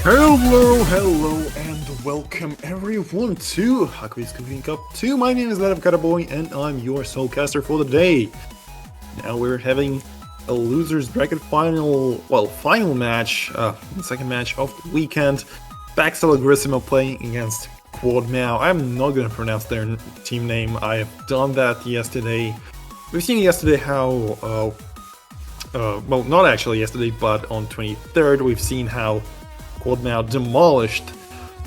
Hello, and welcome everyone to ACC2 Cup 2. My name is Boy, and I'm your soulcaster for the day. Now we're having a loser's bracket final match, the second match of the weekend. Baxel playing against Quad Mao. I'm not gonna pronounce their team name. I have done that yesterday. We've seen yesterday how, well, not actually yesterday, but on 23rd, we've seen how Quad Mao demolished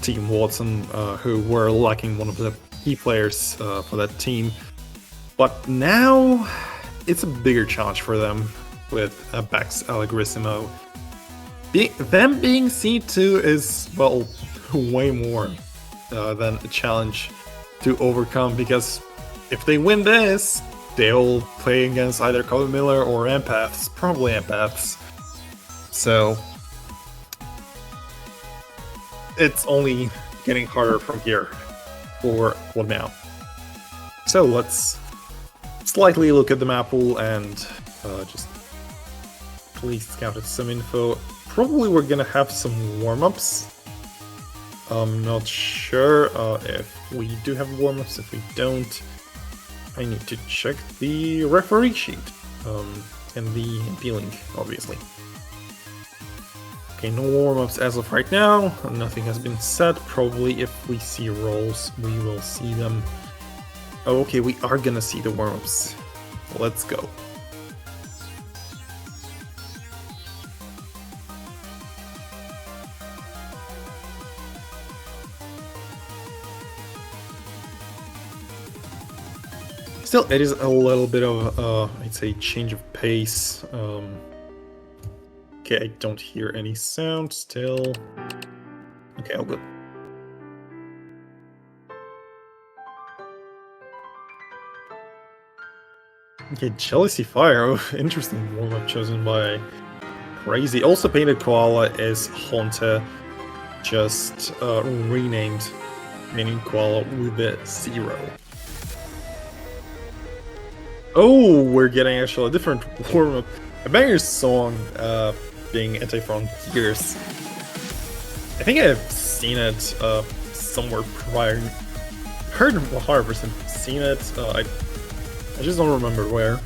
Team Watson, who were lacking one of the key players for that team. But now it's a bigger challenge for them with Bax Allegrissimo. Them being C2 is, well, way more than a challenge to overcome, because if they win this, they'll play against either Kobe Miller or Empaths, probably Empaths. So it's only getting harder from here for Quad Mao. So let's slightly look at the map pool and just please scout some info. Probably we're gonna have some warm-ups. I'm not sure if we do have warm-ups. If we don't, I need to check the referee sheet and the link, obviously. Okay, no warm-ups as of right now. Nothing has been set. Probably if we see rolls, we will see them. Oh, okay, we are gonna see the warm-ups. Let's go. Still, it is a little bit of, I'd say, change of pace. Okay, I don't hear any sound still. Okay, all good. Okay, Jealousy Fire. Oh, interesting warm-up chosen by Crazy. Also, Painted Koala is Haunter, just renamed Painted Koala with a 0. Oh, we're getting actually a different warm-up. A banger song being Anti-Frontiers. I think I've seen it somewhere prior. Heard 100% seen it. I just don't remember where.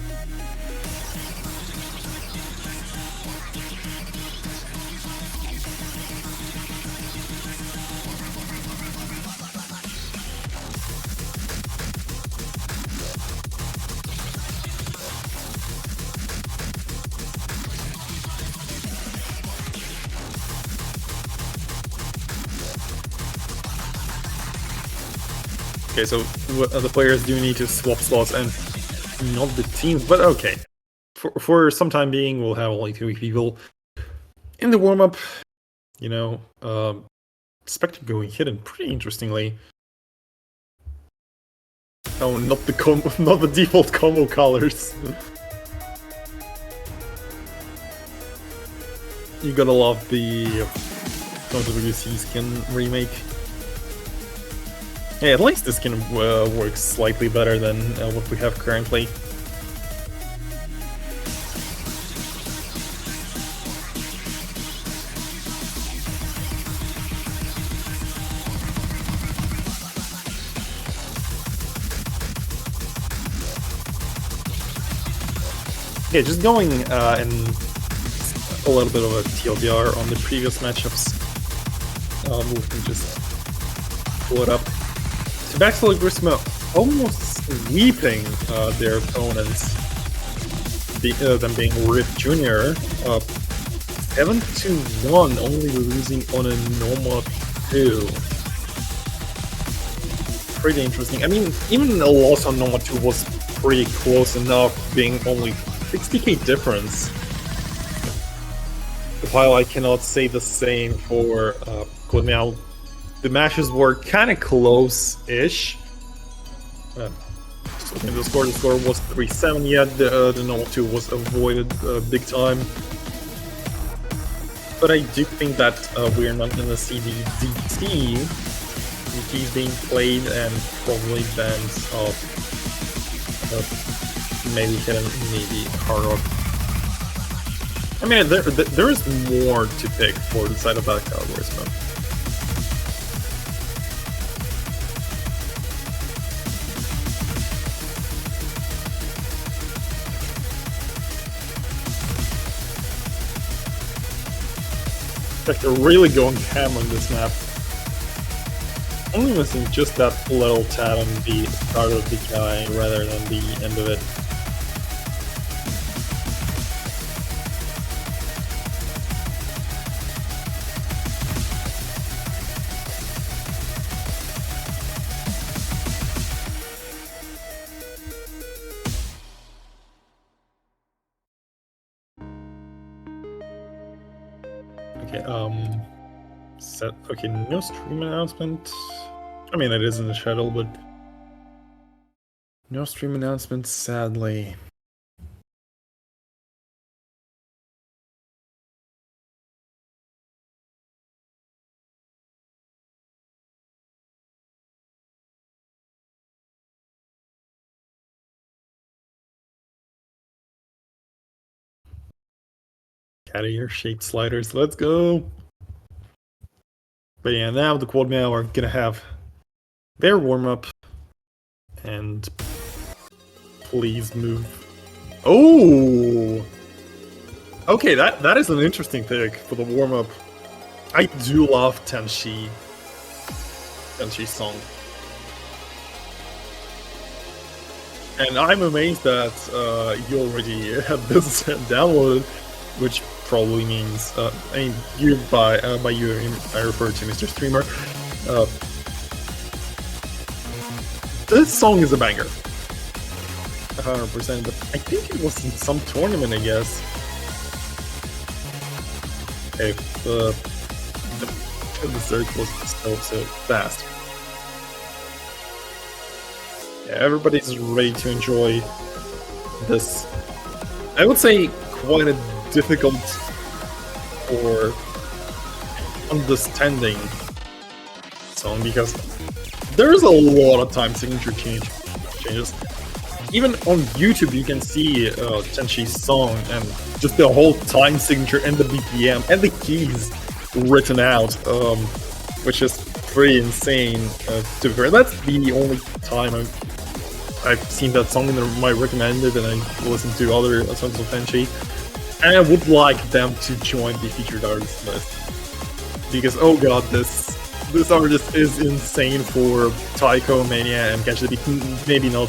Okay, so the players do need to swap slots and not the teams, but okay. For some time being, we'll have only 2 people in the warm-up. You know, Spectre going hidden pretty interestingly. Oh, not the default combo colors. You gotta love the WC skin remake. Yeah, at least this skin works slightly better than what we have currently. Yeah, just going in a little bit of a TLDR on the previous matchups. We can just pull it up. So back to Allegrissimo almost sweeping their opponents, them being Rift Jr. 7-1, only losing on a normal 2. Pretty interesting. I mean, even a loss on normal 2 was pretty close enough, being only 60k difference. While I cannot say the same for Quad Mao. The matches were kind of close-ish. Just looking at the score was 3-7, yet the normal 2 was avoided big time. But I do think that we are not going to see the DTs being played, and probably bands of maybe hidden, maybe hard rock. I mean, there is more to pick for the side of that Cowboys, man. Like they're really going ham on this map. Only missing just that little tad on the start of the guy rather than the end of it. Okay, okay, no stream announcement. I mean, it is in the schedule, but no stream announcement, sadly. Cat ear shaped sliders, let's go! But yeah, now the quad mail are gonna have their warm-up. And please move. Oh! Okay, that is an interesting pick for the warm-up. I do love Tenshi's song. And I'm amazed that you already had this downloaded, which probably means, I mean, you by you, I refer to Mr. Streamer. This song is a banger. 100%, but I think it was in some tournament, I guess. Okay, the search was so fast. Yeah, everybody's ready to enjoy this. I would say quite a difficult or understanding song because there's a lot of time signature changes. Even on YouTube, you can see Tenshi's song and just the whole time signature and the BPM and the keys written out, which is pretty insane. To be fair, that's the only time I've seen that song in my recommended, and I listened to other songs of Tenshi. And I would like them to join the featured artist list because, oh god, this artist is insane for Taiko, Mania, and Catch the Beat. Maybe not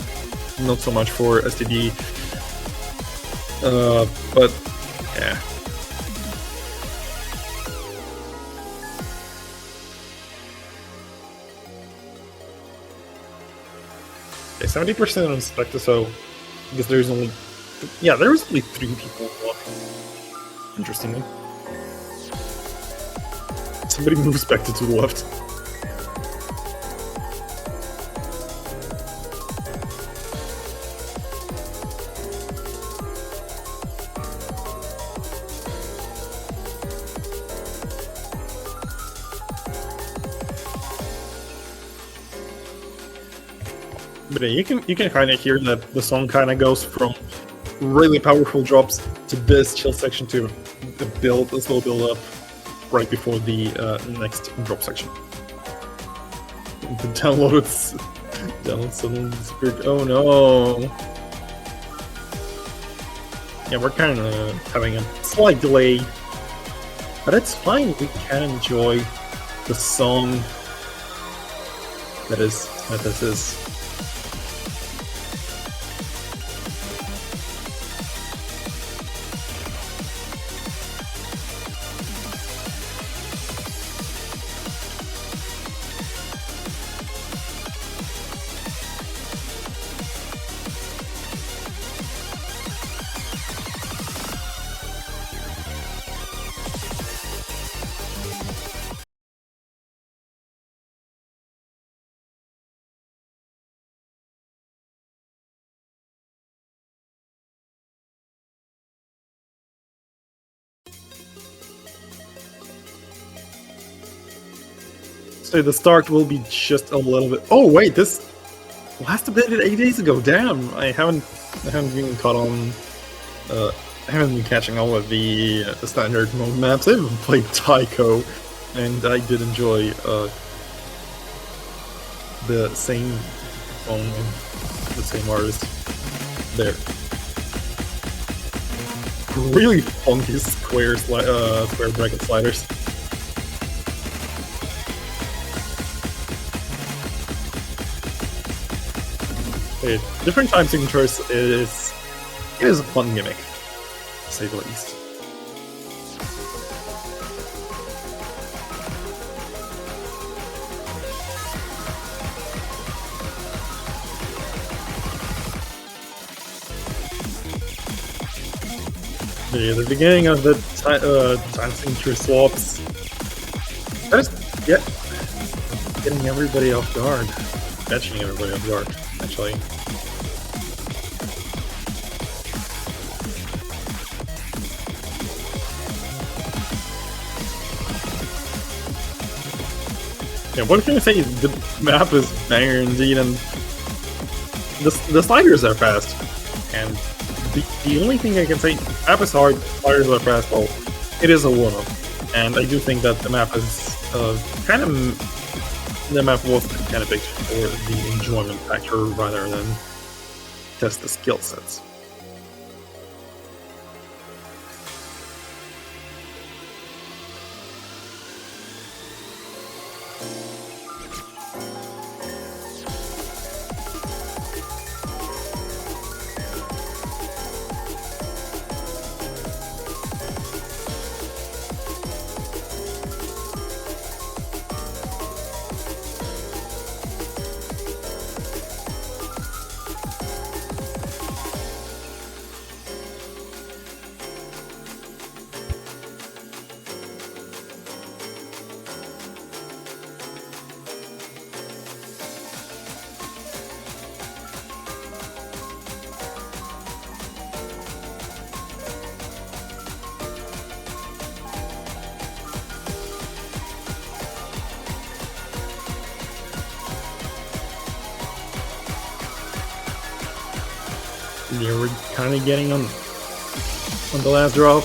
so much for STD. But yeah. Okay, 70% on Spectre, so I guess there's only... Yeah, there's only 3 people watching. Interestingly. Somebody moves Spectre to the left. But yeah, you can kind of hear that the song kind of goes from really powerful drops to this chill section to a slow build up right before the next drop section. The download suddenly disappeared. Oh no! Yeah, we're kind of having a slight delay, but it's fine. We can enjoy the song that this is. So the start will be just a little bit. Oh wait, this last updated 8 days ago. Damn, I haven't even caught on haven't been catching all of the standard mode maps. I haven't played Tycho, and I did enjoy the same phone and the same artist there. Really funky square bracket sliders. Different time signatures is a fun gimmick, to say the least. The beginning of the time signature swaps. That is, yeah, getting everybody off guard. Catching everybody off guard, actually. Yeah, what can I say? The map is banger indeed, and the sliders are fast. And the only thing I can say, map is hard, sliders are fast. Well, it is a warm-up, and I do think that the map is the map was kind of big for the enjoyment factor rather than just the skill sets. Yeah, we're kind of getting on the last drop,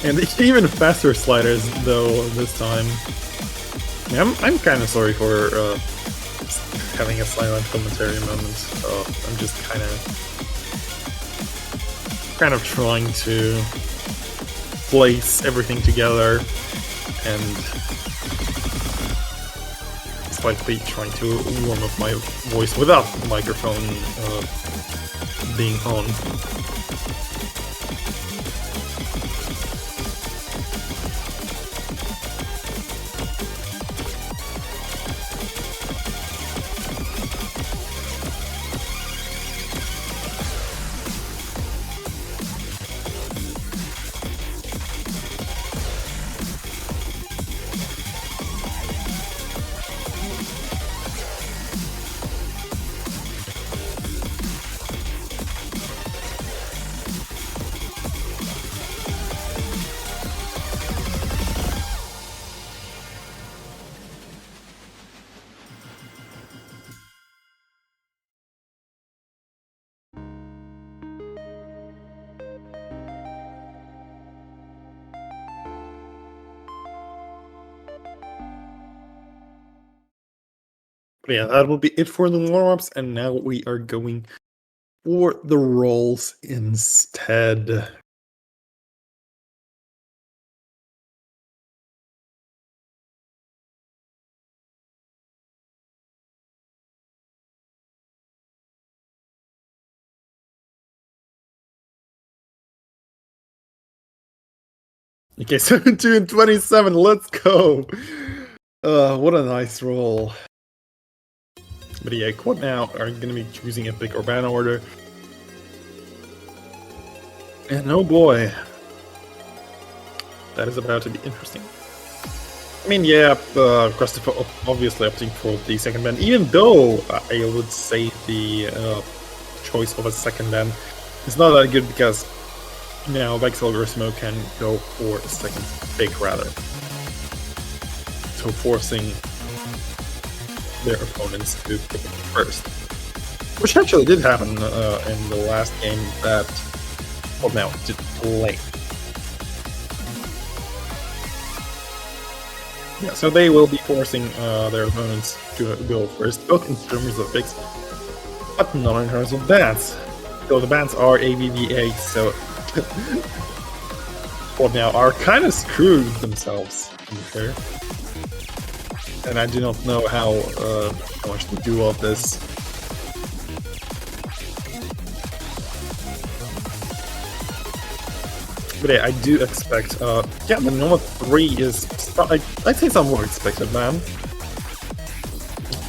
and even faster sliders though this time. Yeah, I'm kind of sorry for having a silent commentary moment. I'm just kind of trying to place everything together and slightly trying to warm up my voice without the microphone being on. But yeah, that will be it for the warm-ups, and now we are going for the rolls instead. Okay, 72 and 27, let's go! What a nice roll. But yeah, quad now are gonna be choosing Epic or Banner order. And oh boy, that is about to be interesting. I mean, yeah, Christopher obviously opting for the second ban, even though I would say the choice of a second ban is not that good because now Vexel or Smoke can go for a second pick rather. So forcing their opponents to pick first. Which actually did happen in the last game that Well, now to play. Yeah, so they will be forcing their opponents to go first, both in terms of picks, but not in terms of bans. So the bans are ABBA, so well, now are kind of screwed themselves, to be fair. And I do not know how much to do of this. But yeah, I do expect, yeah, the number 3 is, I'd say some more expected ban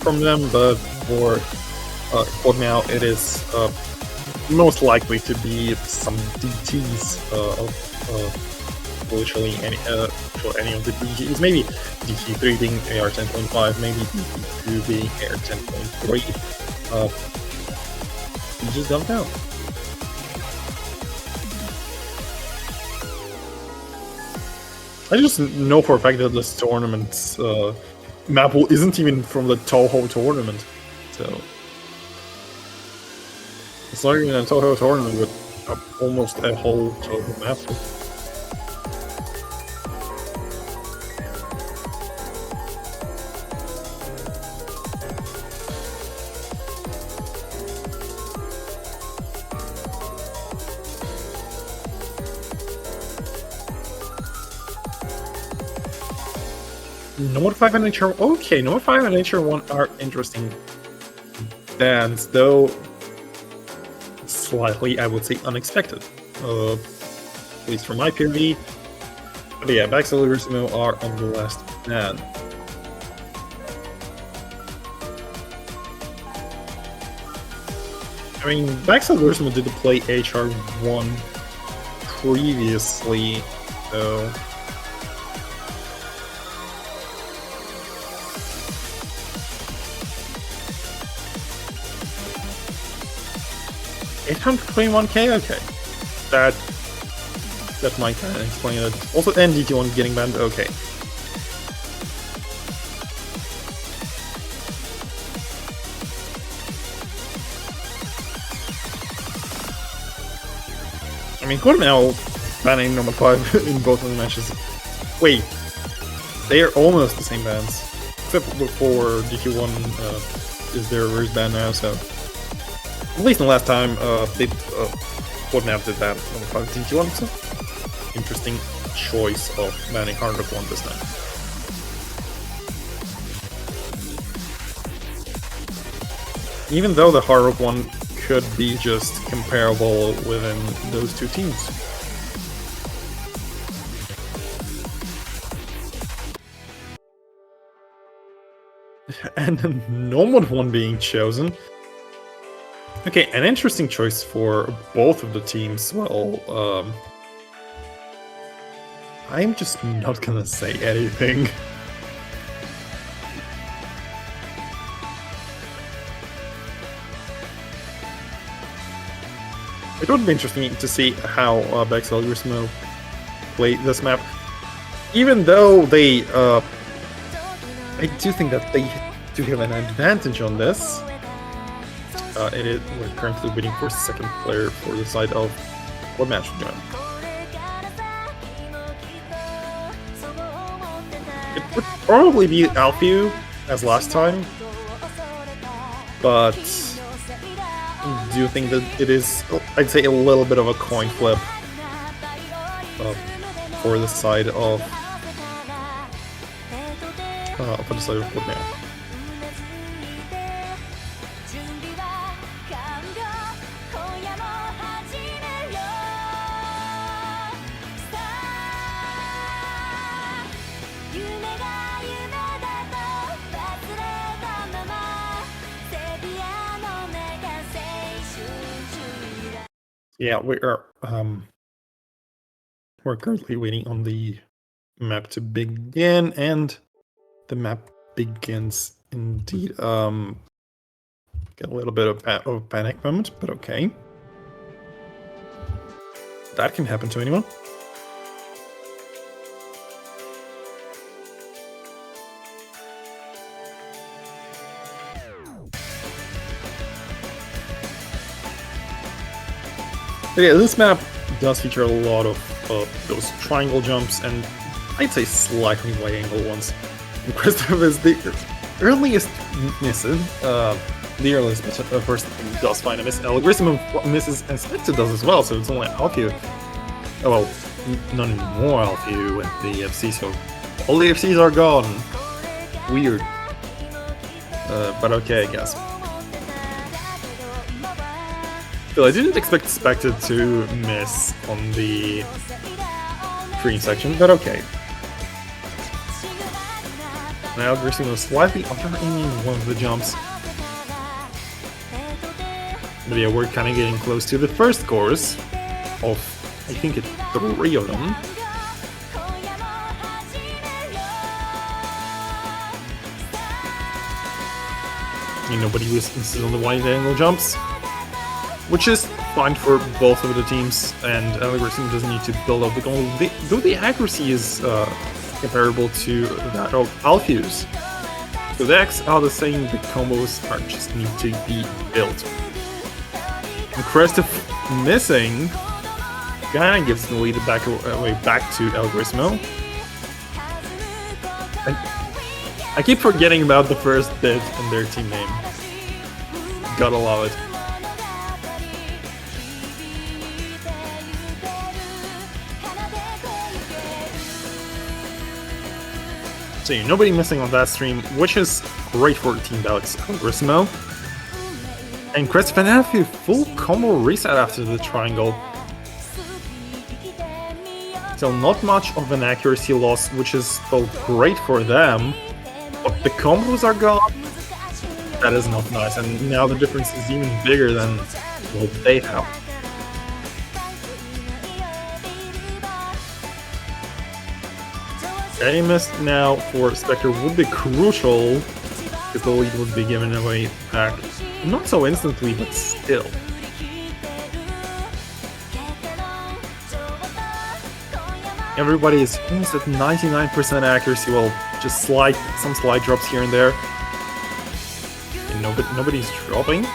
from them, but for now it is most likely to be some DTs of literally any of the DTs, maybe DT3 being AR 10.5, maybe DT2 being AR 10.3. You just don't know. I just know for a fact that this tournament's map pool isn't even from the Toho tournament, so it's not even a Toho tournament with almost a whole Toho map pool. Note 5 and Nature. Okay, Note 5 and Nature 1 are interesting bans, though slightly, I would say, unexpected. At least from my POV. But yeah, Baxel and Ursimo are on the last ban. I mean, Baxel and Ursimo did play HR1 previously, so. $821k? Okay. That might kind of explain it. Also, NDT1 getting banned? Okay. I mean, Cornell banning number 5 in both of the matches. Wait. They are almost the same bans. Except for DT1 is their reverse ban now, so. At least the last time Fortnite did that on the 5 DT1, so interesting choice of banning Hard Rock 1 this time. Even though the Hard Rock 1 could be just comparable within those two teams. And the Nomad 1 being chosen. Okay, an interesting choice for both of the teams. Well, I'm just not gonna say anything. It would be interesting to see how Baxel Ursimo play this map. Even though they, I do think that they do have an advantage on this. We're currently waiting for second player for the side of what match to join. It would probably be Alfeu as last time, but I do think that it is, I'd say, a little bit of a coin flip for the side of Fortnite. Yeah, we're currently waiting on the map to begin, and the map begins indeed. Get a little bit of a panic moment, but okay. That can happen to anyone. But yeah, this map does feature a lot of those triangle jumps, and I'd say slightly wide angle ones. And Christoph is the earliest misses. The earliest person does find a miss. Algorithm misses, and Spectre does as well, so it's only Alfio. Oh well, not anymore Alfio with the FC, so all the FCs are gone. Weird. But okay, I guess. Still, I didn't expect Spectre to miss on the green section, but okay. Now Algorithm was slightly under-aiming one of the jumps. But yeah, we're kind of getting close to the first course of, I think it's 3 of them. Nobody was on the wide angle jumps, which is fine for both of the teams, and Algorithm doesn't need to build up the goal, though the accuracy is comparable to that of Alfio's. So the X are the same, the combos are just need to be built. And Christoph missing kinda gives the lead back to Algorithm. And I keep forgetting about the first bit in their team name. Gotta love it. So yeah, nobody missing on that stream, which is great for Team Dalek's Algorithm. And Christoph and Alfio full combo reset after the triangle. So not much of an accuracy loss, which is still great for them. But the combos are gone. That is not nice, and now the difference is even bigger than what they have. Any miss now for Spectre would be crucial, because the lead would be given away back. Not so instantly, but still. Everybody is almost at 99% accuracy, well, just some slight drops here and there. And nobody's dropping.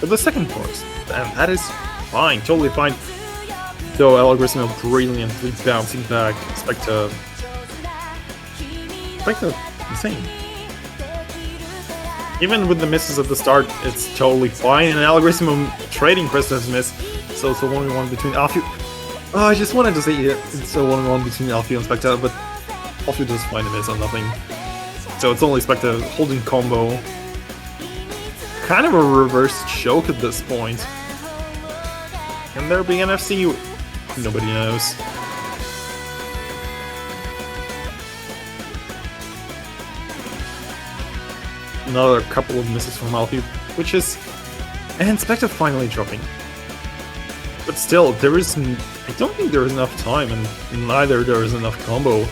But the second course, and that is fine, totally fine. Though Algorithm brilliantly bouncing back, Spectre insane. Even with the misses at the start, it's totally fine, and Algorithm trading Christoph's miss, so it's a 1v1 between Alfio. Oh, I just wanted to say it's a 1v1 between Alfio and Spectre, but Alfio does find a miss on nothing. So it's only Spectre holding combo. Kind of a reverse choke at this point. Can there be an FC? Nobody knows. Another couple of misses from Alfio, which is... And Spectre finally dropping. But still, there is... I don't think there is enough time, and neither there is enough combo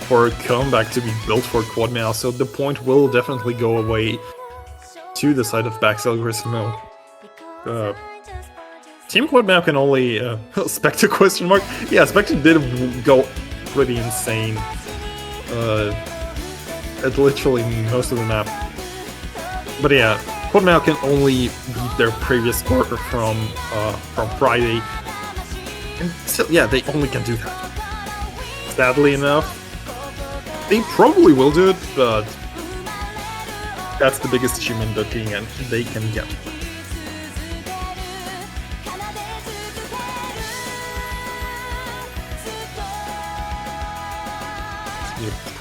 for a comeback to be built for Quad Mail, so the point will definitely go away to the side of Bax Algorithm. Team Quad Mail can only... Spectre question mark? Yeah, Spectre did go pretty insane. At literally most of the map. But yeah, Quad Mail can only beat their previous score from Friday. And still, yeah, they only can do that. Sadly enough, they probably will do it, but that's the biggest achievement that they can get.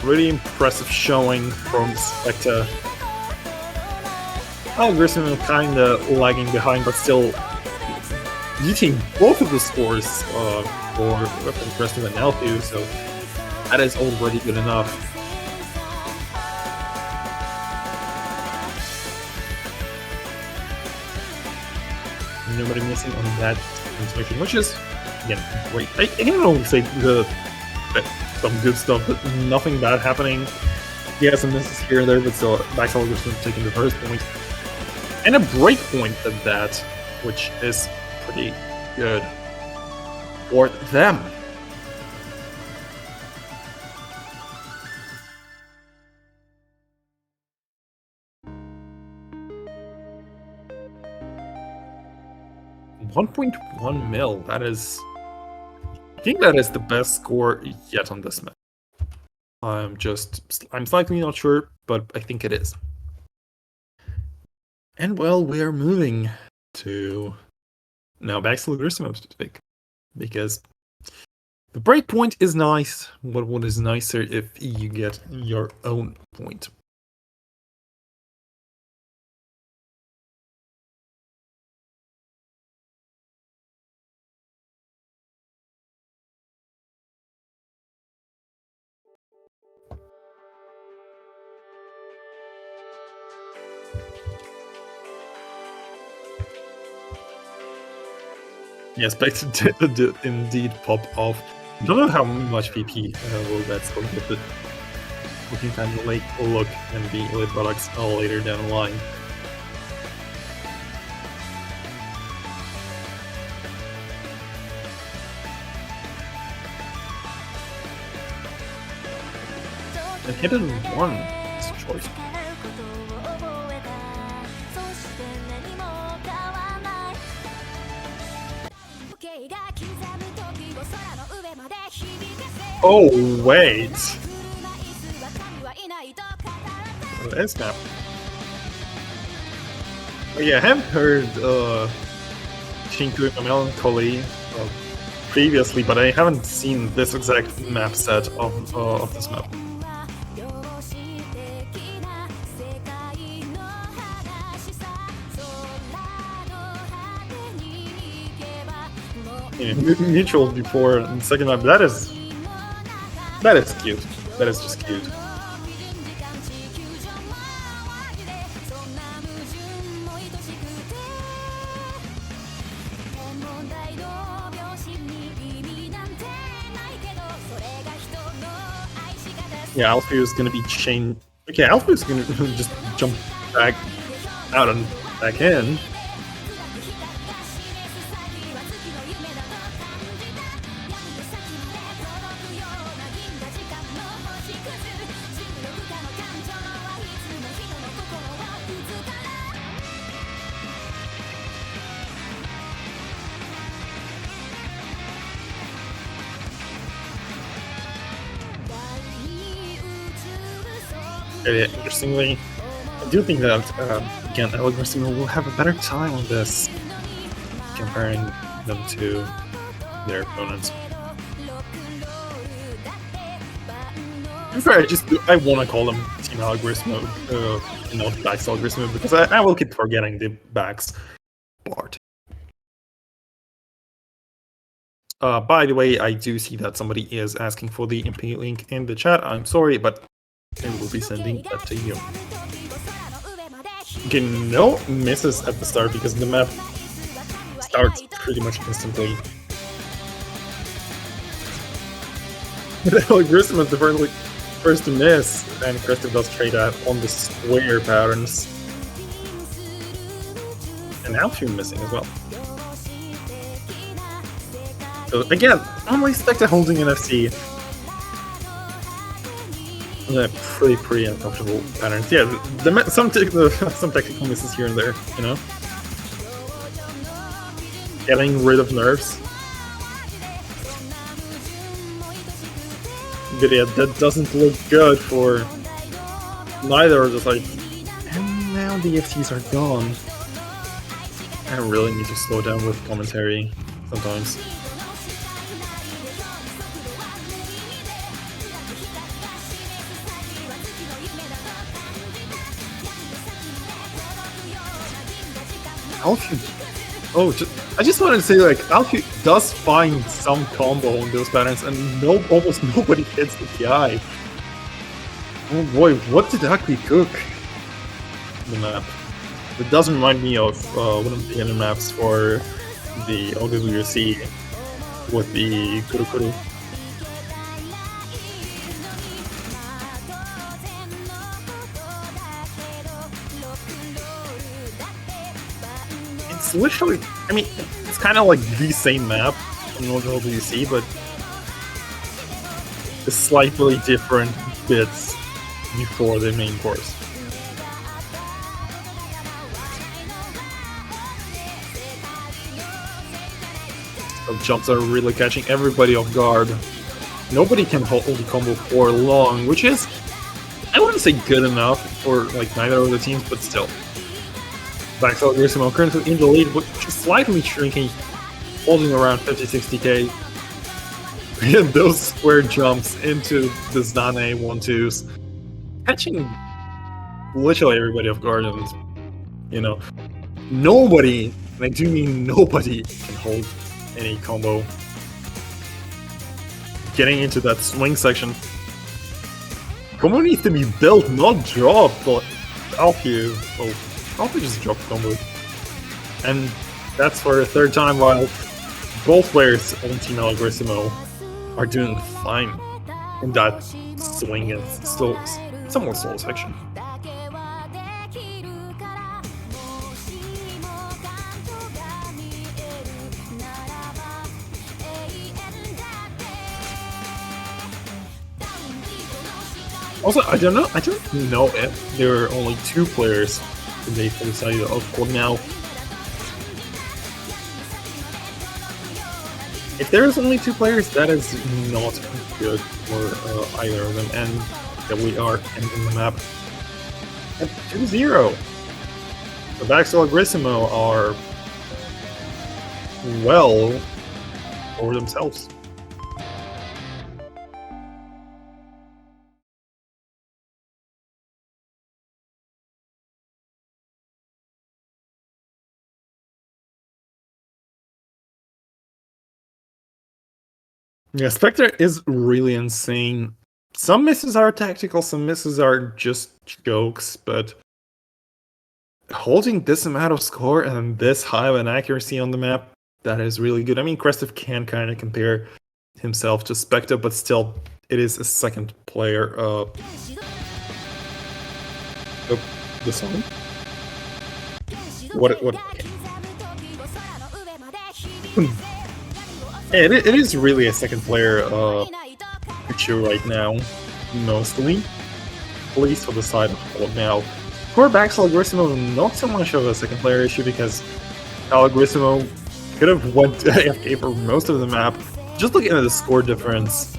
Pretty impressive showing from Spectre. Algorithm kinda lagging behind, but still beating both of the scores for Preston and Alfio, so that is already good enough. Nobody missing on that transmission, which is, again, great. I can only say some good stuff, but nothing bad happening. Yeah, some misses here and there, but still, Bax Algorithm taking the first point. And a break point at that, which is pretty good for them. $1.1 mil, that is I think that is the best score yet on this map. I'm slightly not sure, but I think it is. And well, we are moving to now back to Grissom specific, because the breakpoint is nice, but what is nicer if you get your own point. Yes, Spectre did indeed pop off. I don't know how much PP will that score get, but we can kind of like look and be elite products later down the line. And hidden one is a choice. Oh wait! This map. Oh, yeah, I haven't heard Shinku Melancholy previously, but I haven't seen this exact map set of this map. Yeah, mutual before the second map. That is cute. That is just cute. Yeah, Alfie is gonna be chained. Okay, Alfie is gonna just jump back out and back in. Interestingly, I do think that again, Algorithm will have a better time on this comparing them to their opponents. In fact, I want to call them Team Algorithm, not Backs Algorithm, because I will keep forgetting the Backs part. By the way, I do see that somebody is asking for the MP link in the chat. I'm sorry, but I will be sending that to you. Okay, no misses at the start because the map starts pretty much instantly. Grissom is the first to miss, and Christoph does trade out on the square patterns. And Alfie missing as well. So again, only Spectre holding an FC. Pretty uncomfortable patterns. Yeah, some technical misses here and there, you know? Getting rid of nerfs. But yeah, that doesn't look good for neither of the like. And now the FTs are gone. I really need to slow down with commentary sometimes. Alfie. Oh, I just wanted to say, like, Alfie does find some combo on those patterns, and almost nobody hits the PI. Oh boy, what did Akui cook? The map. It does remind me of one of the other maps for the OWC with the Kurukuru. It's literally, I mean, it's kind of like the same map in OWC, but the slightly different bits before the main course. The jumps are really catching everybody off guard. Nobody can hold the combo for long, which is, I wouldn't say good enough for like neither of the teams, but still. Backside Grisimo currently in the lead, but just slightly shrinking, holding around 50-60k. And those square jumps into the Zane 1-2s, catching literally everybody off guard, and you know, nobody, and I do mean nobody, can hold any combo. Getting into that swing section. Combo needs to be built, not dropped, but Alfie, well, Alfie just dropped combo. And that's for a third time, while both players on Team Algrissimo are doing fine in that swing and still somewhat slow section. Also, I don't know if there are only 2 players today for the side of Court now. If there is only 2 players, that is not good for either of them, and that we are ending the map at 2-0. The Baxter Grissimo are well over themselves. Yeah, Spectre is really insane. Some misses are tactical, some misses are just jokes, but holding this amount of score and this high of an accuracy on the map, that is really good. I mean, Krestiv can kind of compare himself to Spectre, but still, it is a second player. The song? What? It is really a second player issue right now, mostly. At least for the side of Cold now. For Baxter Algrissimo, not so much of a second player issue, because Algrissimo could have went AFK for most of the map. Just looking at the score difference,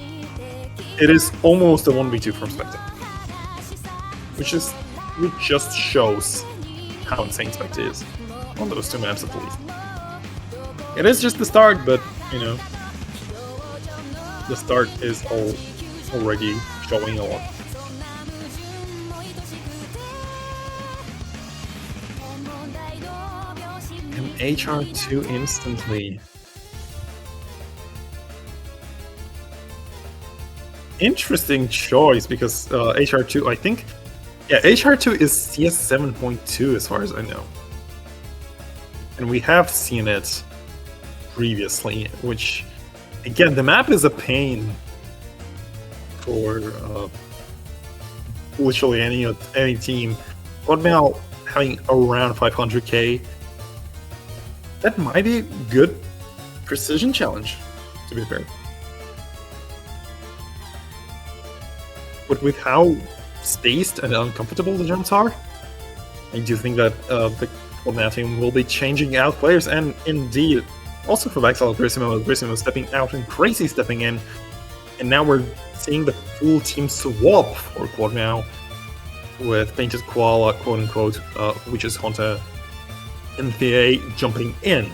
it is almost a 1v2 from Spectre. Which just shows how insane Spectre is on those 2 maps at least. It is just the start, but you know, the start is already showing a lot. And HR2 instantly. Interesting choice, because HR2, I think, yeah, HR2 is CS 7.2 as far as I know. And we have seen it previously, which, again, the map is a pain for literally any team. But now, having around 500k, that might be a good precision challenge, to be fair. But with how spaced and uncomfortable the jumps are, I do think that the Cold team will be changing out players, and indeed, also for Baxter Grissimo stepping out and Crazy stepping in, and now we're seeing the full team swap for Quad now, with Painted Koala, quote-unquote, which is Hunter and VA jumping in.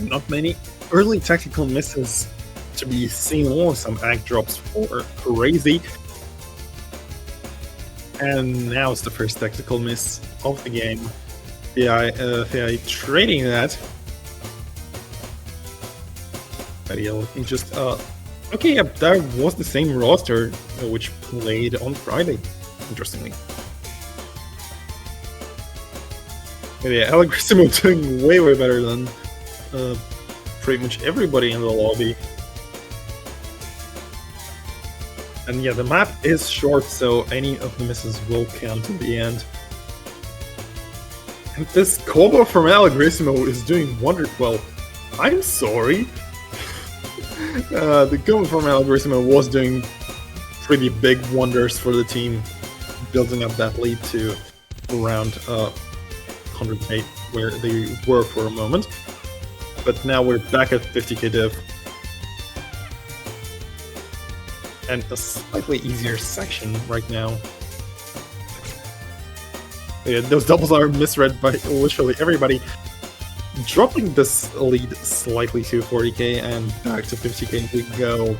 Not many early tactical misses to be seen, or some act drops for Crazy. And now it's the first tactical miss of the game. VI trading that. Looking just okay, yeah, that was the same roster which played on Friday, interestingly. But yeah, Algrissimo doing way better than pretty much everybody in the lobby. And yeah, the map is short, so any of the misses will count in the end. And this combo from Algrissimo is doing wonders. Well, I'm sorry. The combo from Algrissimo was doing pretty big wonders for the team, building up that lead to around 108, where they were for a moment. But now we're back at 50k div. And a slightly easier section right now. Yeah, those doubles are misread by literally everybody. Dropping this lead slightly to 40k and back to 50k we go.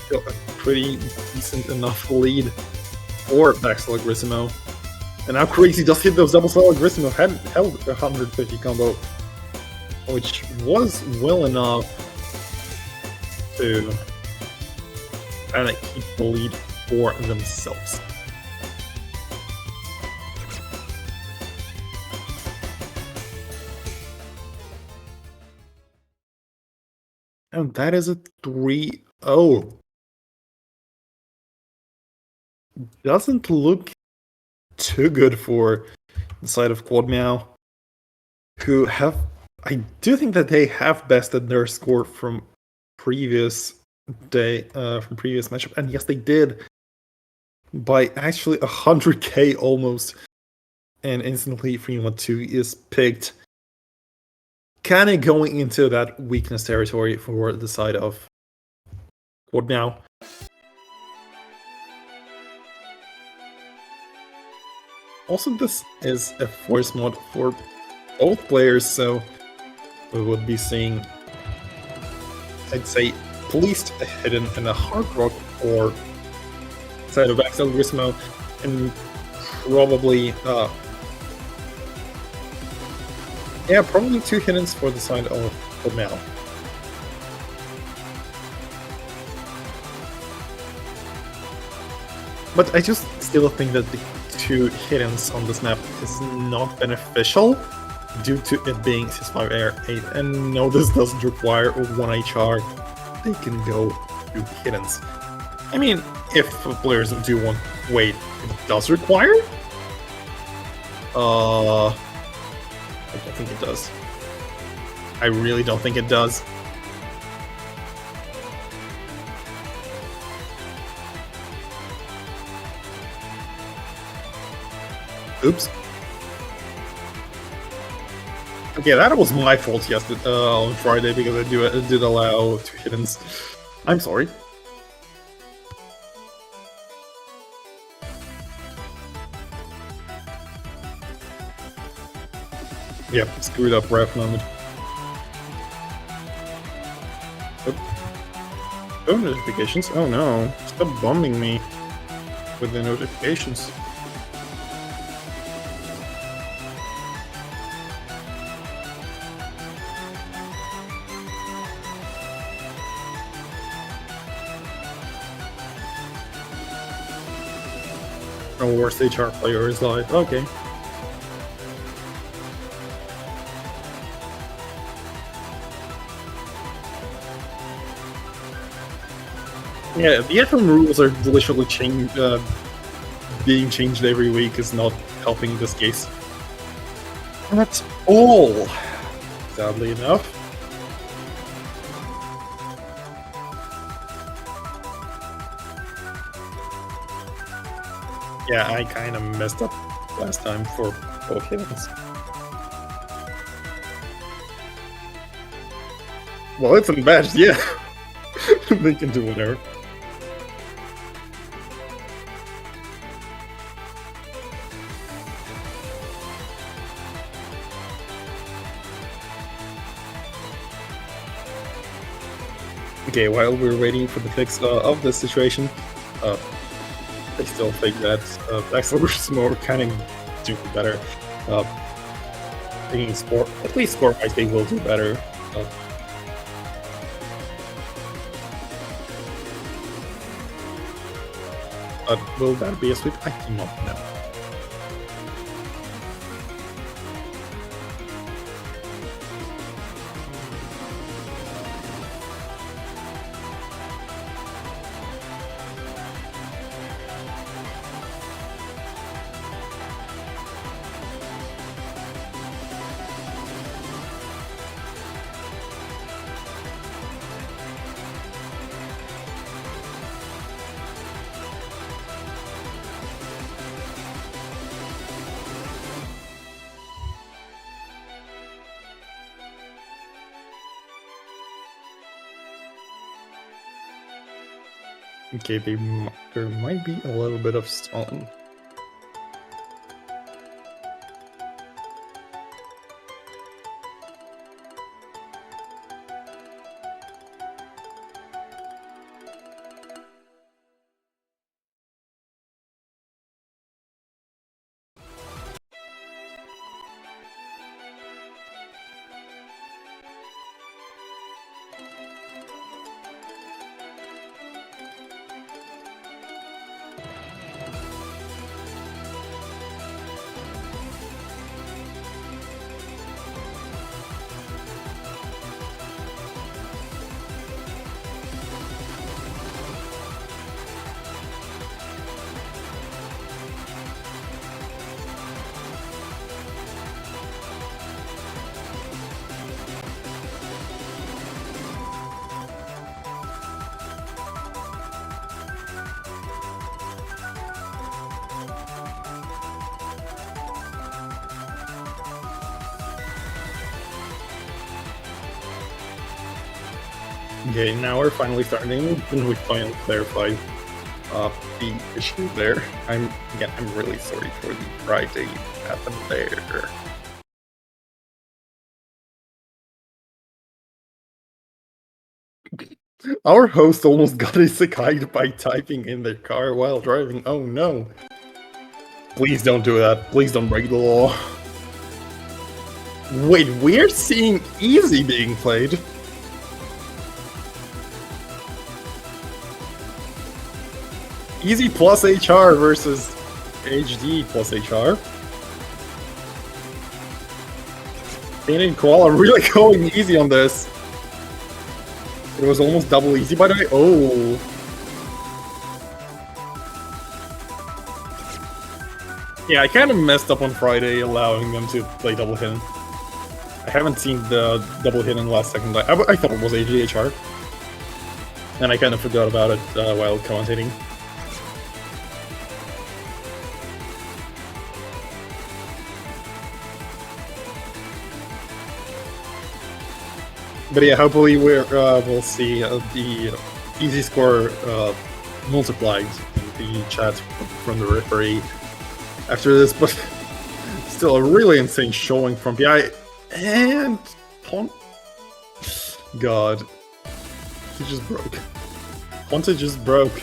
Still a pretty decent enough lead for Baxel Grissimo. And now Crazy does hit those doubles while Grissimo had held 150 combo, which was well enough to kind of keep the lead for themselves. And that is a 3-0. Doesn't look too good for the side of Quad Meow, who have, I do think that they have bested their score from previous matchup, and yes, they did by actually 100k almost, and instantly 3-1-2 is picked, kind of going into that weakness territory for the side of Quad Meow. Also, this is a force mod for both players, so we would be seeing, I'd say, at least a hidden and a hard rock for side of Axel Grissimo, and probably probably 2 hiddens for the side of Mel. But I just still think that the 2 hiddens on this map is not beneficial due to it being 6-5 air 8, and no, this doesn't require 1 HR. They can go to hiddens. I mean, if players do want, wait, it does require? I don't think it does. I really don't think it does. Oops. Okay, that was my fault yesterday on Friday, because I did allow 2 hiddens. I'm sorry. Yep, screwed up ref moment. Oh, notifications? Oh no, stop bombing me with the notifications. Oh, worst HR player is live. Okay. Yeah, the FM rules are literally being changed every week is not helping this case. And that's all, sadly enough. Yeah, I kind of messed up last time for both hiddens. Well, it's in badge, yeah. They can do whatever. Okay, while we're waiting for the fix of this situation, I still think that Axel Grissimo kind of do better. Thinking score, at least score-wise, they will do better. But will that be a sweep? I do not know. Okay, there might be a little bit of stalling. Okay, now we're finally starting, and we finally clarified the issue there. I'm really sorry for the Friday that happened there. Our host almost got isekai'd by typing in their car while driving. Oh no. Please don't do that. Please don't break the law. Wait, we're seeing easy being played. Easy plus HR versus HD plus HR. Dane and Koala really going easy on this. It was almost double easy, by the way. Oh. Yeah, I kind of messed up on Friday, allowing them to play double hidden. I haven't seen the double hidden last second. I thought it was HDHR. And I kind of forgot about it while commentating. But yeah, hopefully we'll see the easy score multiplied in the chat from the referee after this, but still a really insane showing from PI and God, he just broke. Ponta just broke.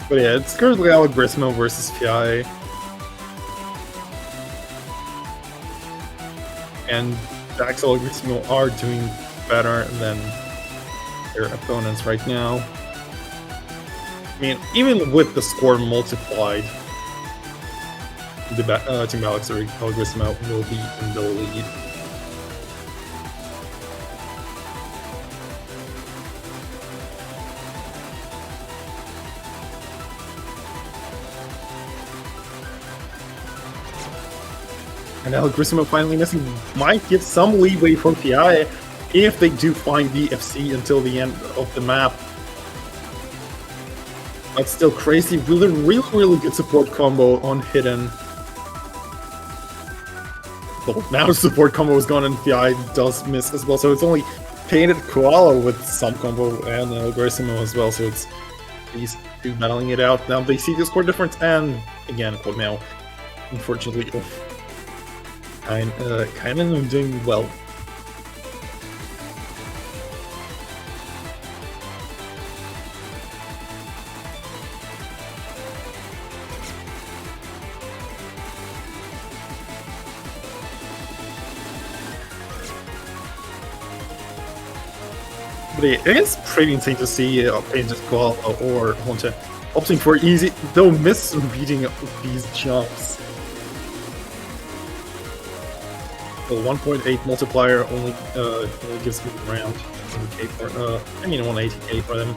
But yeah, it's currently Allegrismo versus PI. And Dax Allegrismo are doing better than their opponents right now. I mean, even with the score multiplied, the Team Alex Allegrismo will be in the lead. And Allegrismo finally missing might give some leeway for PI if they do find the FC until the end of the map. But still crazy, really good support combo on Hidden. Well, now the support combo is gone and PI does miss as well, so it's only Painted Koala with some combo and Allegrismo as well, so it's these two battling it out. Now they see the score difference and again, quote now, unfortunately, kind of doing well. But it is pretty insane to see Painted Koala or Honta opting for easy, though beating these jumps. The 1.8 multiplier only gives me around 100k for, 180k for them.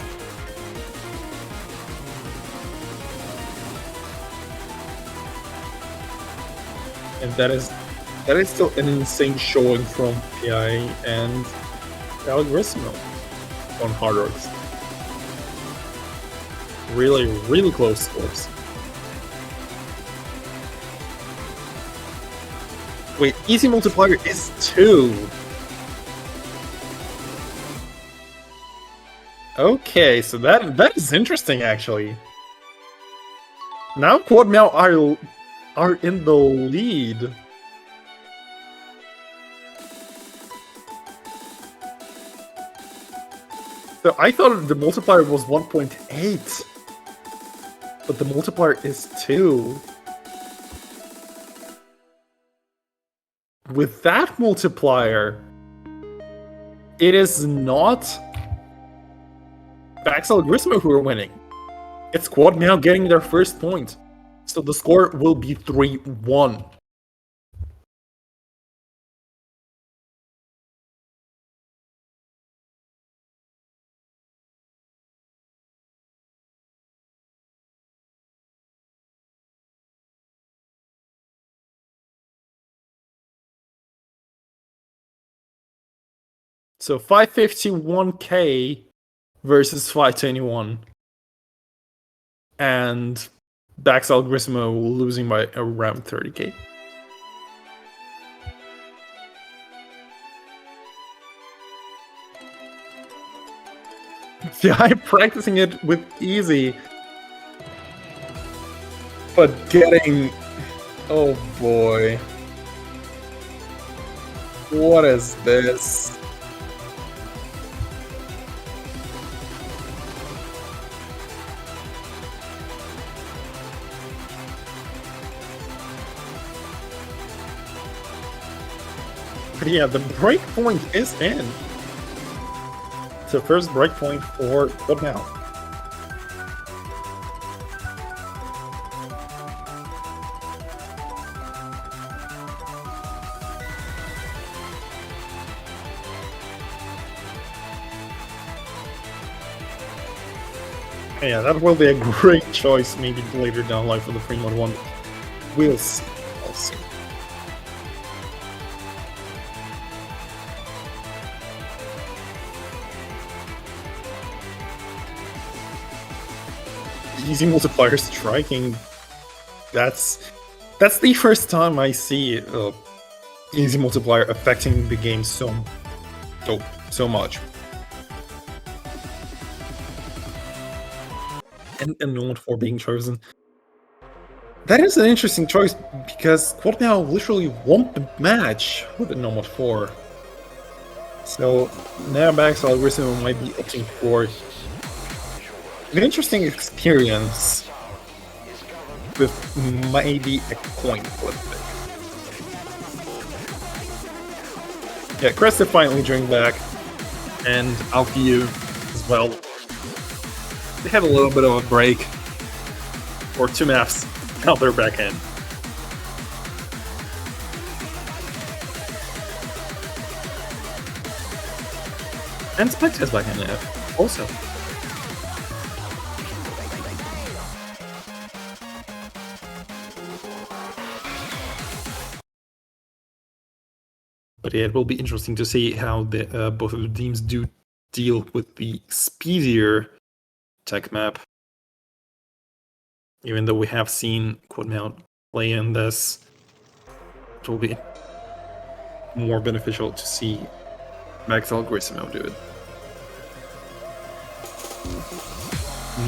And that is still an insane showing from PI and Allegrismo on Hard Rocks. Really close scores. Wait, easy multiplier is 2. Okay, so that is interesting actually. Now Quad Meow are in the lead. So I thought the multiplier was 1.8, but the multiplier is 2. With that multiplier, it is not Baxel Grismo who are winning. It's Quad Meow getting their first point. So the score will be 3-1. So 551k versus 521. And Baxel Grismo losing by around 30k. Yeah, I'm practicing it with easy. But getting... Oh boy. What is this? But yeah, the breakpoint is in. So first breakpoint for what now? Yeah, that will be a great choice maybe later down life for the free mode one. We'll see. We'll see. Easy multiplier striking. That's the first time I see easy multiplier affecting the game so much. And Nomad 4 being chosen. That is an interesting choice because Quad Meow literally won the match with the Nomad 4. So now Baxel Grismo might be opting for an interesting experience with maybe a coin flip. Yeah, Cresta finally joined back, and Alfeu as well. They had a little bit of a break, or 2 maps, now they're back in. And Spectre's back in there, also. But yeah, it will be interesting to see how the both of the teams do deal with the speedier tech map. Even though we have seen Quad Meow play in this, it will be more beneficial to see Baxel Grismo do it.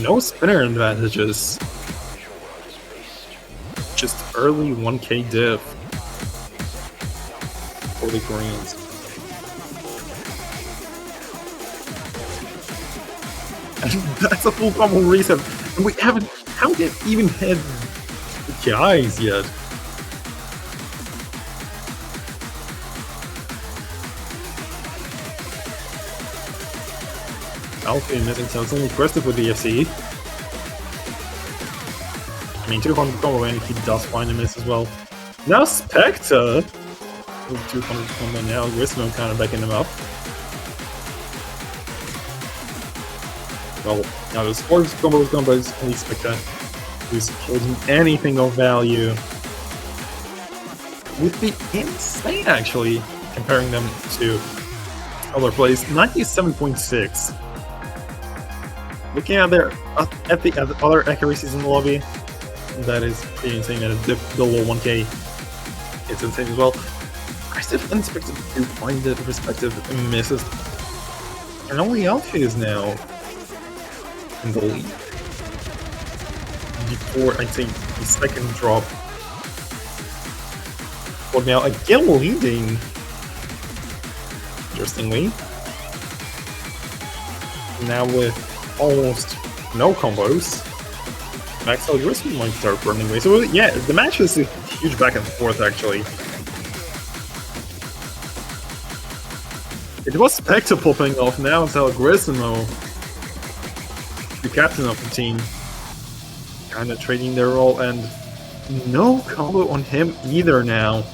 No spinner advantages. Just early 1k diff for the Koreans. And that's a full combo reset. And we haven't even had the guys yet. Alfie missing, so it's only Cresta with the FC. I mean, 200 combo and he does find a miss as well. Now Spectre with 200 combo, now Grismo kind of backing him up. Well, now the sports combo is gone, but it's only Spectre who's holding anything of value. Would be insane, actually, comparing them to other plays. 97.6. Looking at the other accuracies in the lobby, that is pretty insane. And a dip below 1k, it's insane as well. Aggressive unexpected to find the respective misses, and only Alfie is now in the lead. Before, I'd say, the second drop. Well, now again leading. Interestingly. Now with almost no combos, Maxwell Grissom might start running away. So yeah, the match is a huge back and forth actually. It was Spectre popping off, now it's Grissom, the captain of the team, kinda trading their role, and no combo on him either now.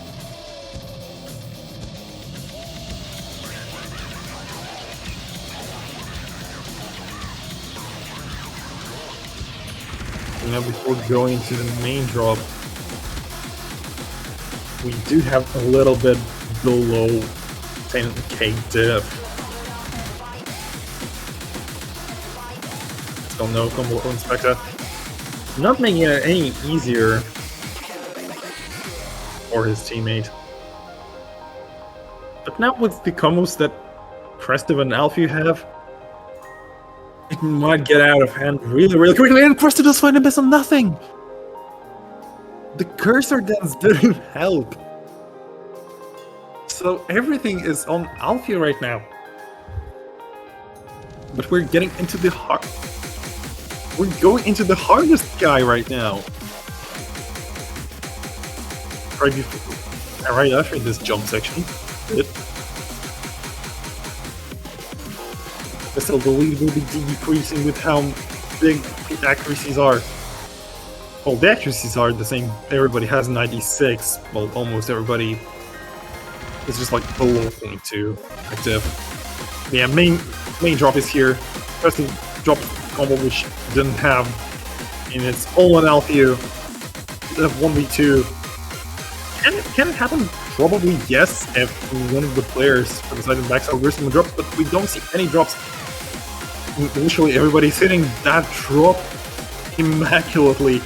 Now before going to the main drop, we do have a little bit below 10k diff. Still no combo on Spectre. Not making it any easier for his teammate. But now with the combos that Crestive and Alfie have, it might get out of hand really quickly, and Cresta does find a miss on nothing! The cursor dance didn't help. So everything is on Alfie right now. But we're getting into the we're going into the hardest guy right now. Right after this jump section. So the lead will be decreasing with how big the accuracies are. Well, the accuracies are the same. Everybody has 96. Well, almost everybody. It's just like below 0.2 active. Yeah, main drop is here. First drop combo which didn't have, and it's all on Alfeu. 1v2. Can it happen? Probably yes, if one of the players from the side of Maxwell Grissom drops, but we don't see any drops. Initially, everybody's hitting that drop immaculately.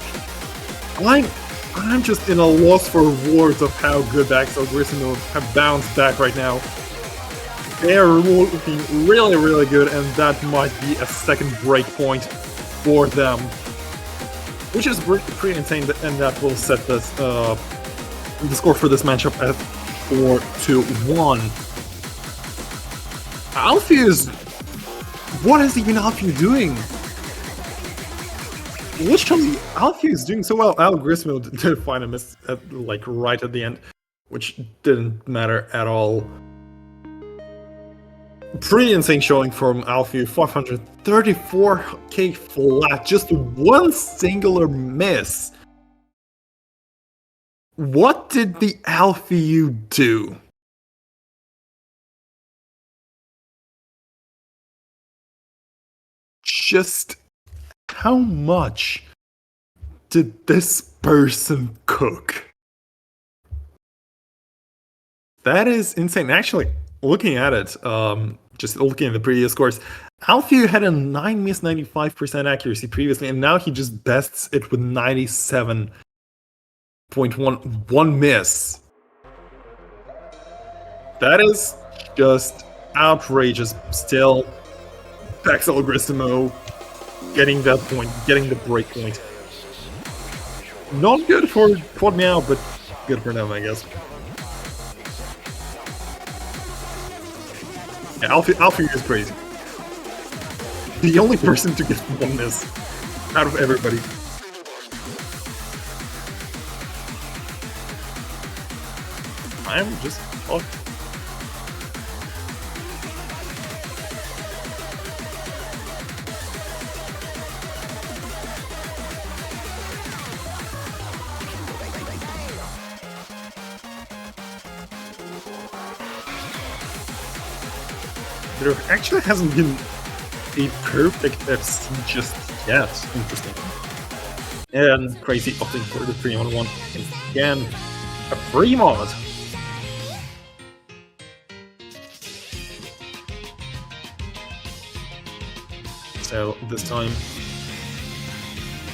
I'm just in a loss for words of how good Maxwell Grissom have bounced back right now. They're looking really good, and that might be a second break point for them, which is pretty insane, and that will set this the score for this matchup at 4-1. Alfeus, what is even Alfeus doing? Which tells you Alfeus is doing so well. Al Grismo did find a miss like right at the end, which didn't matter at all. Pretty insane showing from Alfeus, 534k flat, just one singular miss. What did the Alfeus do? Just how much did this person cook? That is insane. Actually, looking at it, just looking at the previous scores, Alfeus had a 9 miss, 95% accuracy previously, and now he just bests it with 97.1 miss. That is just outrageous. Still, Maxwell Grissom getting that point, getting the break point. Not good for Quad Meow, but good for them, I guess. Yeah, Alfeus is crazy. The only person to get one miss out of everybody. I'm just fucked. There actually hasn't been a perfect FC just yet. Interesting. And Crazy opting for the 3-on-1. Again, a free mod. So this time,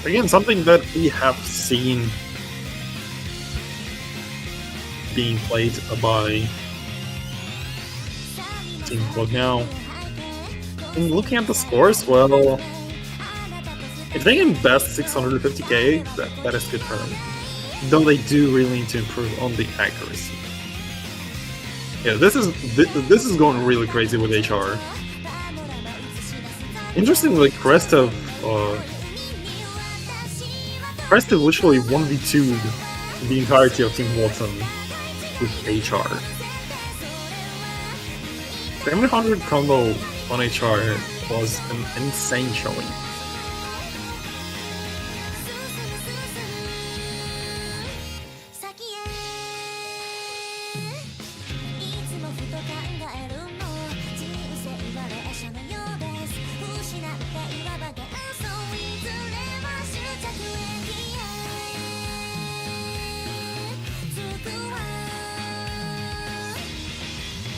again, something that we have seen being played by Team Quad now. And looking at the scores, well, If they can best 650k, that is good for them. Though they do really need to improve on the accuracy. Yeah, this is going really crazy with HR. Interestingly, Cresta literally 1v2'd the entirety of Team Watson with HR. 700 combo on HR was an insane showing.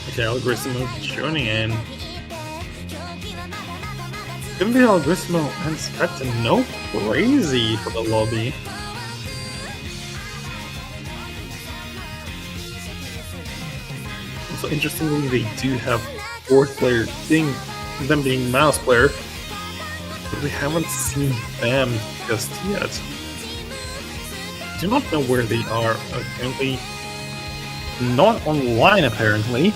Okay, Algoritmo joining in. Gonna be Algoritmo and Spectre, no crazy for the lobby. Also, interestingly, they do have fourth player, them being mouse player, but we haven't seen them just yet. Do not know where they are. Apparently, not online. Apparently.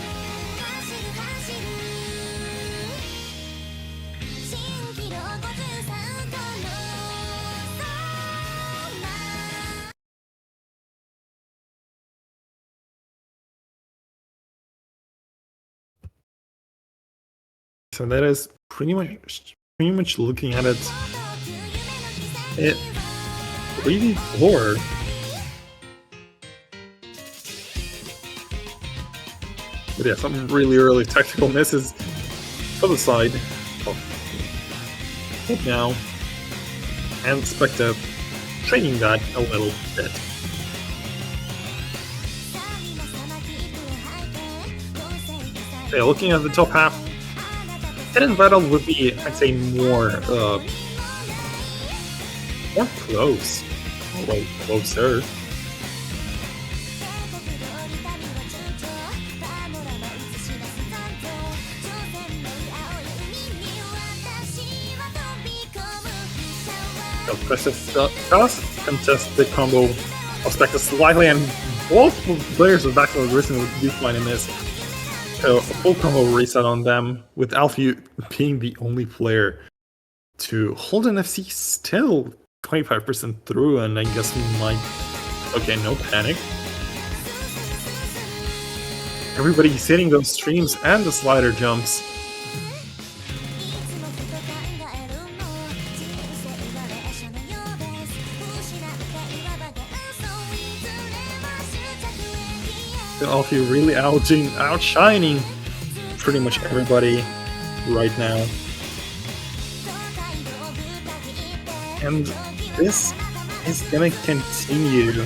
So that is pretty much looking at it. It 3v4. But yeah, some really early tactical misses for the side. But now, and Spectre trading that a little bit. Okay, looking at the top half, hidden battle would be, I'd say, more close. Well, closer. So does contest the combo of Spectre slightly, and both players of Backflip Grissom do find in this. So a full combo reset on them, with Alfie being the only player to hold an FC still 25% through, and I guess we might... Okay, no panic. Everybody's hitting those streams and the slider jumps. Alfie really outshining pretty much everybody right now. And this is gonna continue.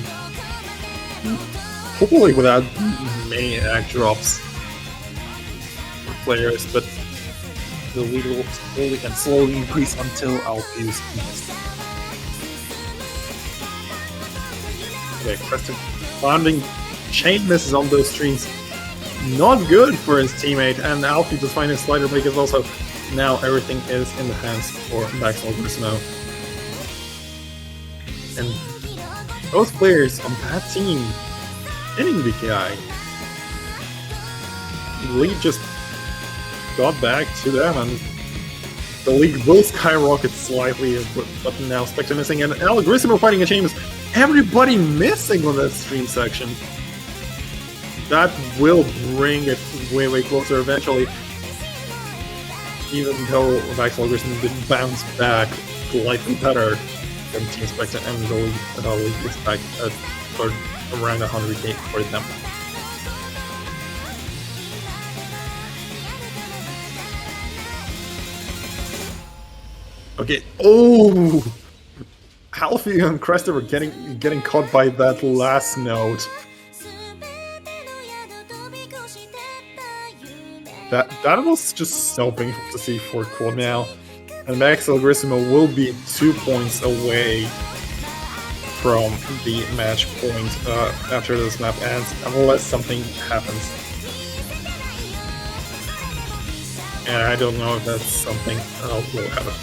Hopefully without many act drops for players, but the lead will slowly increase until Alfie is missed. Okay, Preston founding chain misses on those streams. Not good for his teammate, and Alfie just find his slider break is also. Now everything is in the hands for Maxwell Grismo. And both players on that team hitting BKI. The league just got back to them, and the league will skyrocket slightly, but now Spectre missing, and Al Grismo fighting a James. Everybody missing on that stream section. That will bring it way closer eventually. Even though Maxwell Grissom did bounce back slightly better than Team Spectre, and the league is back for around 100k for them. Okay. Oh, Alfie and Cresta were getting caught by that last note. That was just so painful to see for Quad now. And Maxwell Grismo will be 2 points away from the match point after this map ends, unless something happens. And I don't know if that's something will happen.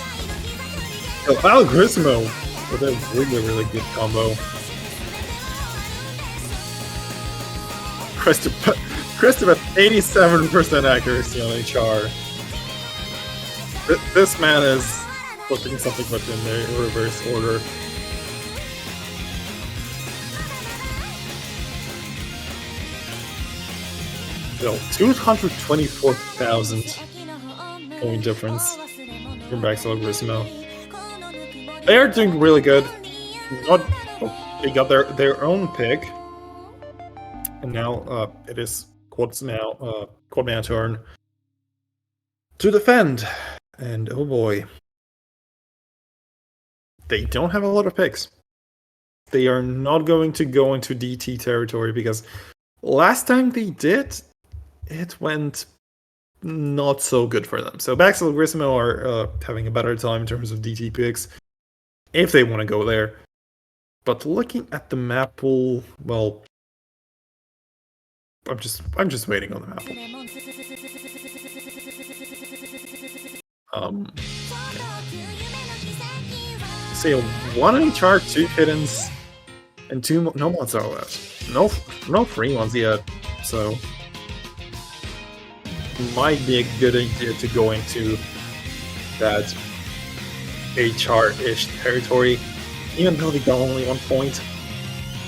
Oh, Algoritmo with a really good combo. Christopher 87% accuracy on HR. This man is putting something but in the reverse order. So 224,000 point difference from Baxel Algoritmo. They are doing really good. They got their own pick. And now it is Quad's Quad turn to defend. And oh boy. They don't have a lot of picks. They are not going to go into DT territory because last time they did, it went not so good for them. So Baxel Grismo are having a better time in terms of DT picks if they want to go there. But looking at the map pool, well, I'm just waiting on the map pool. Say 1 HR, 2 hiddens, and 2 no mods are left. No free ones yet, so might be a good idea to go into that HR-ish territory, even though they got only 1 point.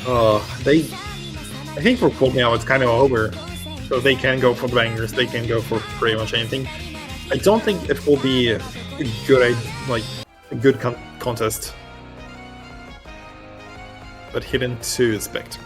I think for Quad now it's kind of over, so they can go for bangers, they can go for pretty much anything. I don't think it will be a good contest, but hidden to expect.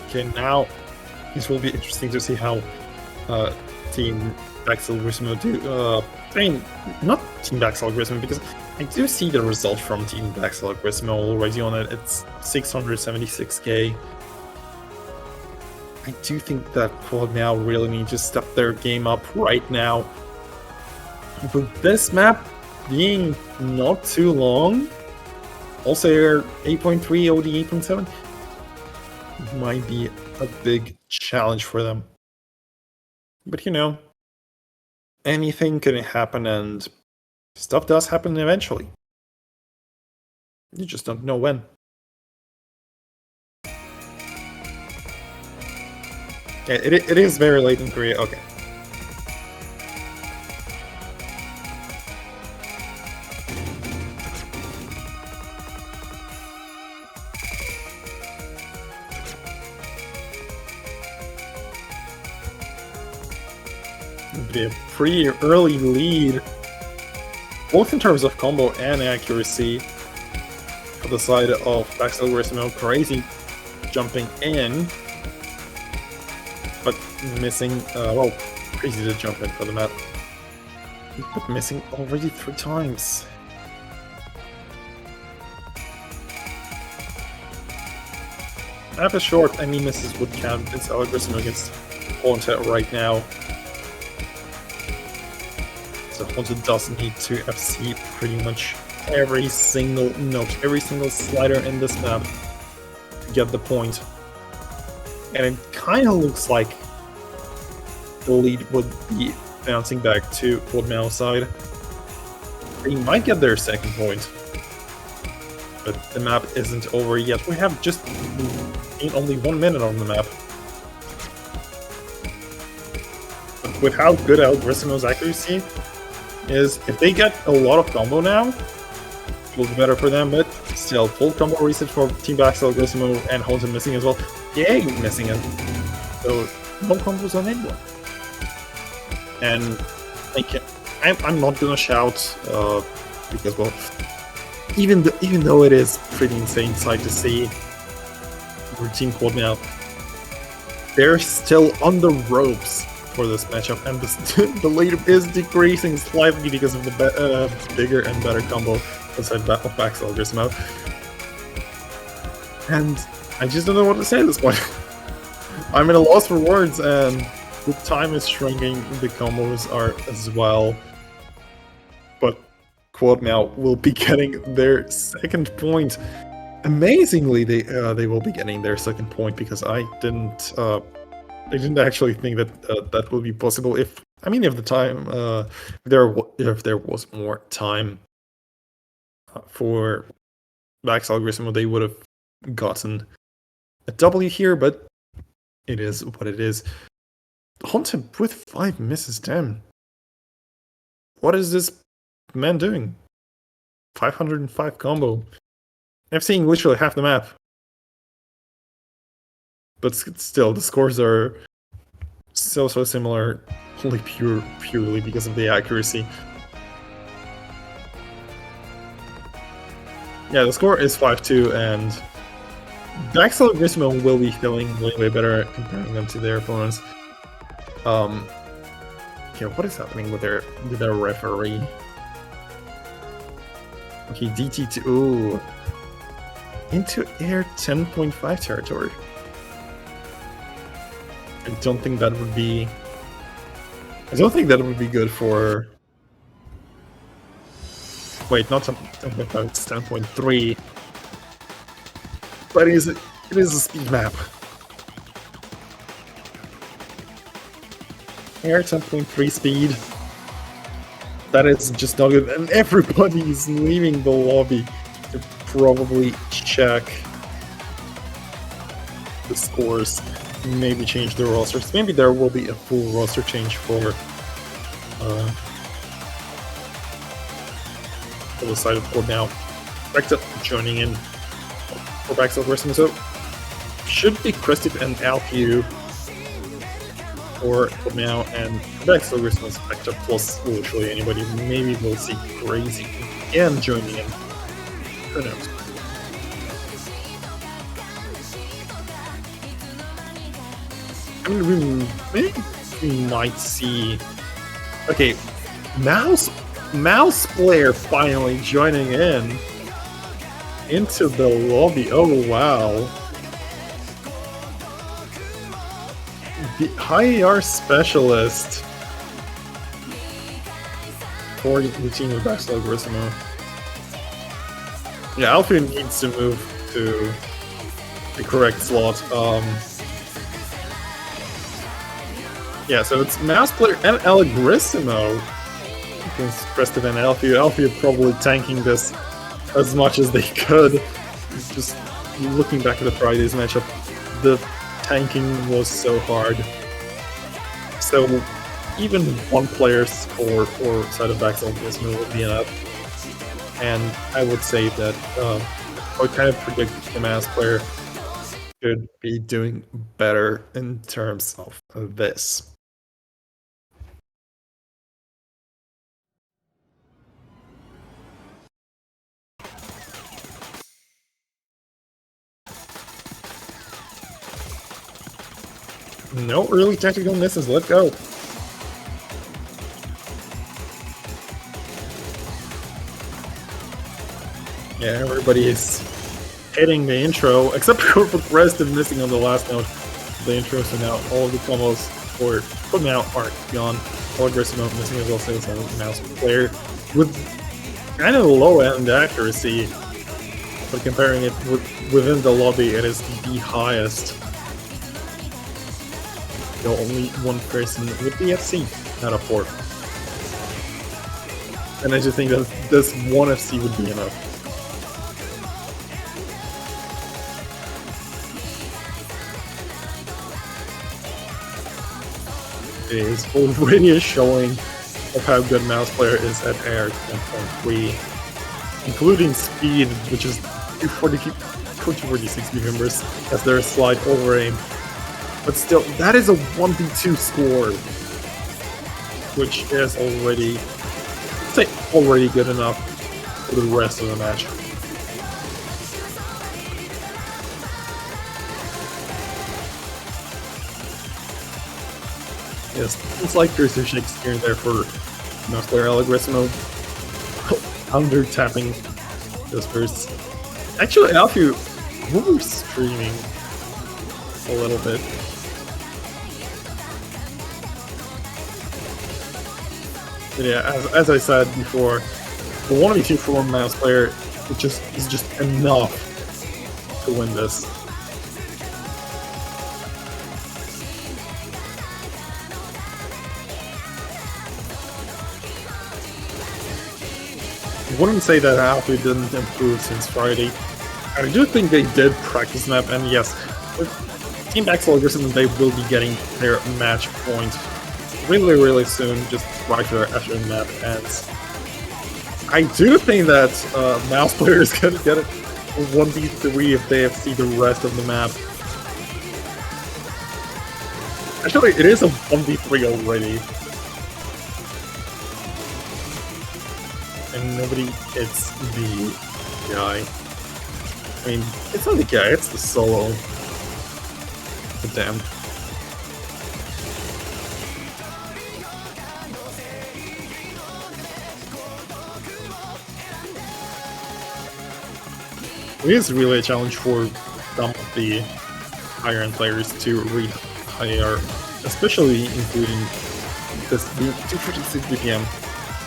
Okay, now this will be interesting to see how Team Baxel Grismo do. I mean, not Team Baxel Grismo, because I do see the result from Team Baxel Grismo already on it. It's 676k. I do think that Quad now really need to step their game up right now. With this map being not too long, also 8.3 OD 8.7. might be a big challenge for them. But you know, anything can happen and stuff does happen eventually. You just don't know when. Yeah, it is very late in Korea. Okay. Be a pretty early lead, both in terms of combo and accuracy, for the side of Baxel Grismo. Crazy jumping in, but missing. Well, crazy to jump in for the map, but missing already 3 times. Map is short. Any misses would count. It's Grismo against Haunted right now. So Haunted does need to FC pretty much every single note, every single slider in this map to get the point. And it kind of looks like the lead would be bouncing back to Quad Mouse side. They might get their second point, but the map isn't over yet. We have just only 1 minute on the map. But with how good Grismo's accuracy is, if they get a lot of combo now, it will be better for them, but still, full combo reset for Team Baxel, Grismo, and Haunted missing as well. Yay, missing it. So, no combos on anyone. And I'm not gonna shout, because, well, even though it is pretty insane sight to see your team quad now, they're still on the ropes for this matchup, and the lead is decreasing slightly because of the bigger and better combo inside of Backcell Grismo. And I just don't know what to say at this point. I'm at a loss for words, and the time is shrinking, the combos are as well. But Quad now will be getting their second point. Amazingly, they will be getting their second point, because I didn't actually think that that would be possible. If the time if there was more time for Backcell Grismo, they would have gotten a W here, but it is what it is. Hunter with 5 misses, damn. What is this man doing? 505 combo. I'm seeing literally half the map. But still, the scores are so similar, only purely because of the accuracy. Yeah, the score is 5-2, and Backcell Grismo will be feeling way better comparing them to their opponents. Yeah, what is happening with their referee? Okay, DT2. Ooh. Into air 10.5 territory. I don't think that would be good for... Wait, not 10.5, it's 10.3. But it is a speed map. Air 10.3 speed. That is just not good, and everybody is leaving the lobby to probably check the scores, maybe change the rosters. Maybe there will be a full roster change for the side of Quad now. Recta joining in for Backcell Grismo, so should be Crested and Alfew for Quad now, and Backcell Grismo is Recta plus literally anybody. Maybe we'll see Crazy again joining in. Who knows? We might see... Okay, Mouse player finally joining in into the lobby. Oh wow. The high AR specialist for the team of Backcell Grismo. Yeah, Alfie needs to move to the correct slot. Yeah, so it's Mouse player and Grismo against Preston and Alfie. Alfie probably tanking this as much as they could. Just looking back at the Friday's matchup, the tanking was so hard. So even one player's score for side of Backcell Grismo would be enough. And I would say that I would kind of predict the Mouse player should be doing better in terms of this. No early tactical misses, let's go. Yeah, everybody is hitting the intro, except for Preston missing on the last note of the intro, so now all of the combos for Quad now are gone. All Grismo missing as well, so it's a Mouse player with kind of low end accuracy, but comparing it within the lobby, it is the highest. The only one person with the FC out of 4. And I just think that this one FC would be enough. It is already a showing of how good Mouse player is at air 10.3, including speed, which is 246 members as their slide over aim. But still, that is a 1v2 score, which is already good enough for the rest of the match. Yes, it's like there's a Shakespeare there for mouse player Algorithm under tapping those bursts. Actually, Alfie was streaming a little bit. But yeah, as I said before, the 1v2 for mouse player is just enough to win this. I wouldn't say that Alfie didn't improve since Friday. I do think they did practice map, and yes, with Team Axel Grissom, they will be getting their match point really soon, just right after the map ends. I do think that mouse player is gonna get it 1v3 if they see the rest of the map. Actually, it is a 1v3 already. And nobody hits the guy. I mean, it's not the guy, it's the solo. But damn. It is really a challenge for some of the higher end players to read higher, especially including because the 256 BPM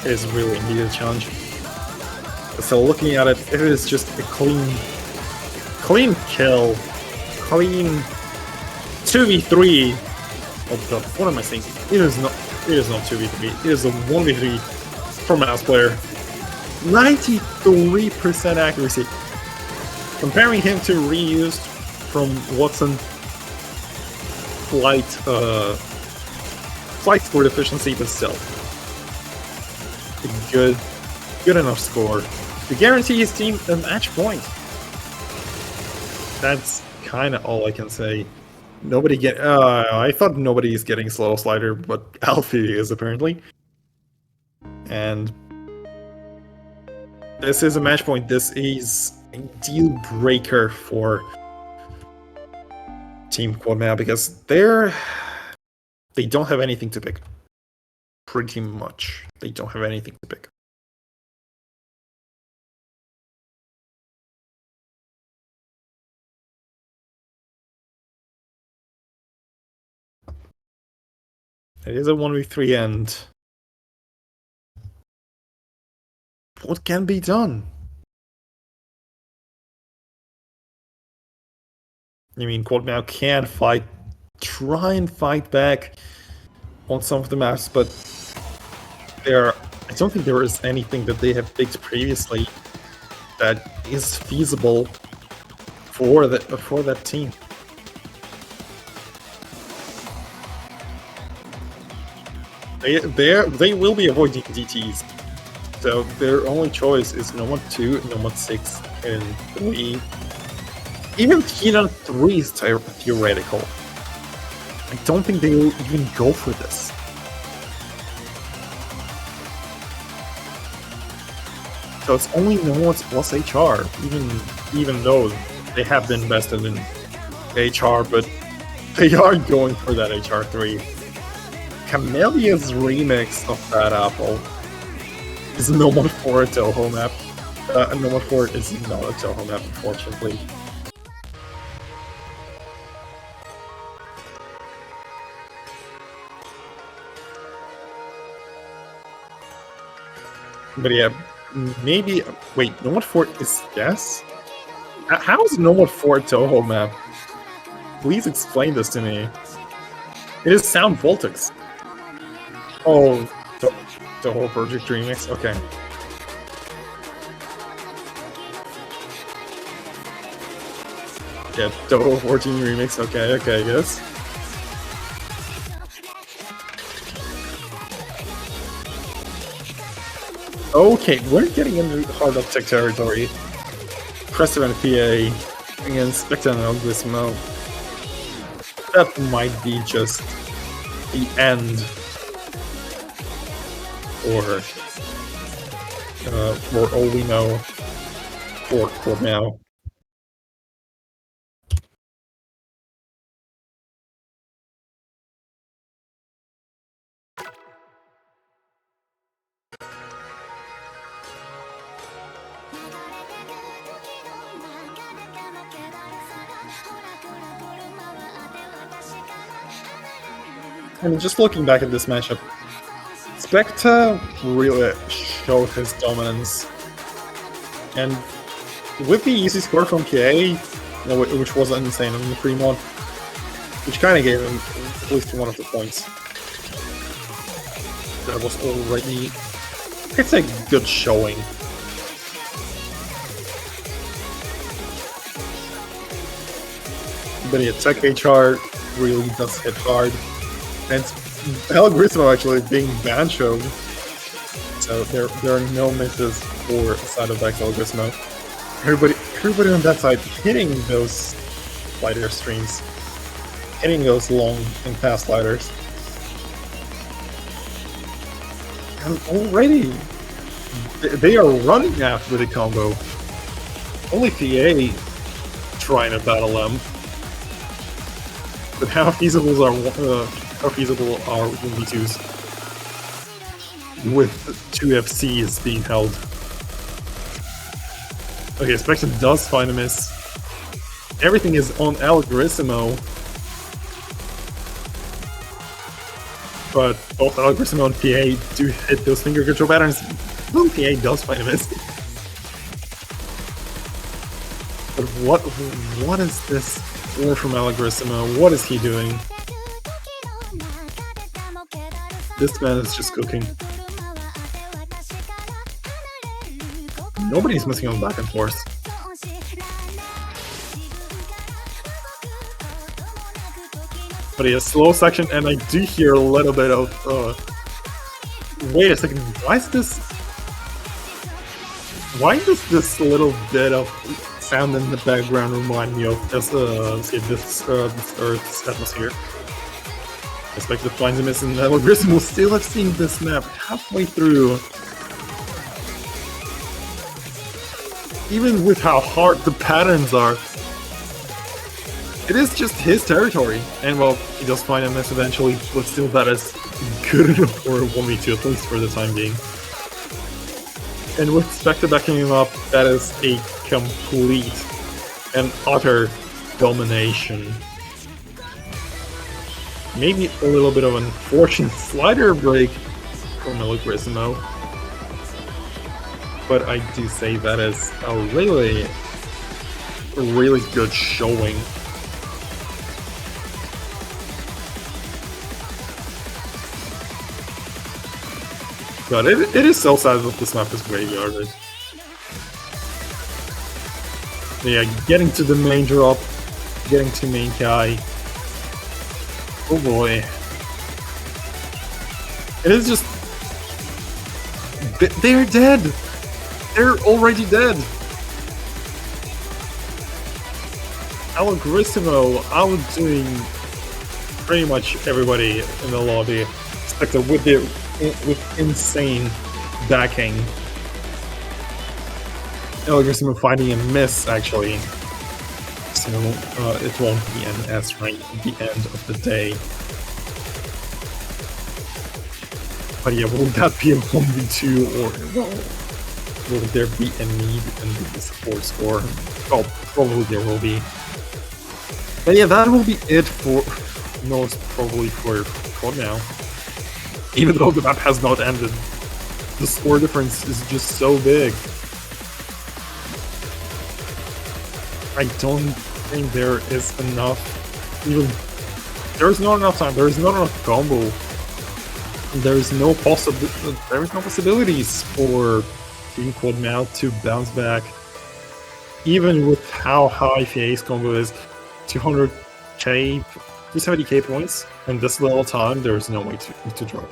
is really indeed a challenge. So looking at it, it is just a clean kill, clean 2v3. Oh god, what am I saying? It is not 2v3, it is a 1v3 for mouse player. 93% accuracy. Comparing him to reused from Watson, flight score efficiency, but still a good enough score to guarantee his team a match point. That's kind of all I can say. Nobody get. I thought nobody is getting slow slider, but Alfie is apparently. And this is a match point. This is a deal breaker for Team Quad now because they don't have anything to pick. Pretty much, they don't have anything to pick. It is a 1v3 and what can be done? I mean, Quad now can try and fight back on some of the maps, but I don't think there is anything that they have picked previously that is feasible for that team. They will be avoiding DTs, so their only choice is Nomad 2, Nomad 6, and 3. Even Keenan 3 is theoretical. I don't think they will even go for this. So it's only Nomads plus HR, even though they have been invested in HR, but they are going for that HR3. Camelia's remix of that apple is Nomad 4 a Toho map. Nomad 4 is not a Toho map, unfortunately. But yeah, maybe. Wait, Nomad 4 is yes? How is Nomad 4 a Toho map? Please explain this to me. It is Sound Voltics. Oh, the whole Project Remix? Okay. Yeah, Toho 14 Remix, okay, I guess. Okay, we're getting into hard up tech territory. Crestevant PA against Spectre and Glismo. That might be just the end for all we know for now. And just looking back at this matchup, Spectre really showed his dominance. And with the easy score from PA, which was insane in the pre-mod, which kind of gave him at least one of the points. That was already, it's a good showing. But yeah, Tech HR really does hit hard. And Algorithm actually being banchoed. So there are no misses for side effects Algorithm. Everybody on that side hitting those slider streams. Hitting those long and fast sliders. And already they are running after the combo. Only PA trying to battle them. But how feasible are 1v2s with 2 FCs being held? Okay, Spectre does find a miss. Everything is on Algoritmo. But both Algoritmo and PA do hit those finger control patterns. Well, PA does find a miss. But what is this for from Algoritmo? What is he doing? This man is just cooking. Nobody's missing on back and forth. But he has slow section, and I do hear a little bit of. Wait a second. Why does this little bit of sound in the background remind me of this Earth's atmosphere? I expect to find him and Algorithm will still have seen this map halfway through. Even with how hard the patterns are, it is just his territory. And well, he does find a miss eventually, but still that is good enough for a 1v2, at least for the time being. And with Spectre backing him up, that is a complete and utter domination. Maybe a little bit of an unfortunate slider break from Algoritmo. But I do say that is a really good showing. God, it is so sad that this map is graveyarded. Yeah, getting to the main drop, getting to main Kai. Oh boy. It is just... They're dead! They're already dead! Algoritmo outdoing pretty much everybody in the lobby. Spectre with insane backing. Algoritmo finding a miss, actually. So it won't be an S rank at the end of the day. But yeah, will that be a 1v2 or will there be a need in the support score? Oh, probably there will be. But yeah, that will be it for most probably for now. Even though the map has not ended, the score difference is just so big. I don't think there is enough. There's not enough time. There is not enough combo. There is no possibilities for Team Quad Mount to bounce back. Even with how high FA's combo is, 200k, 270k points, in this little time, there is no way to drop.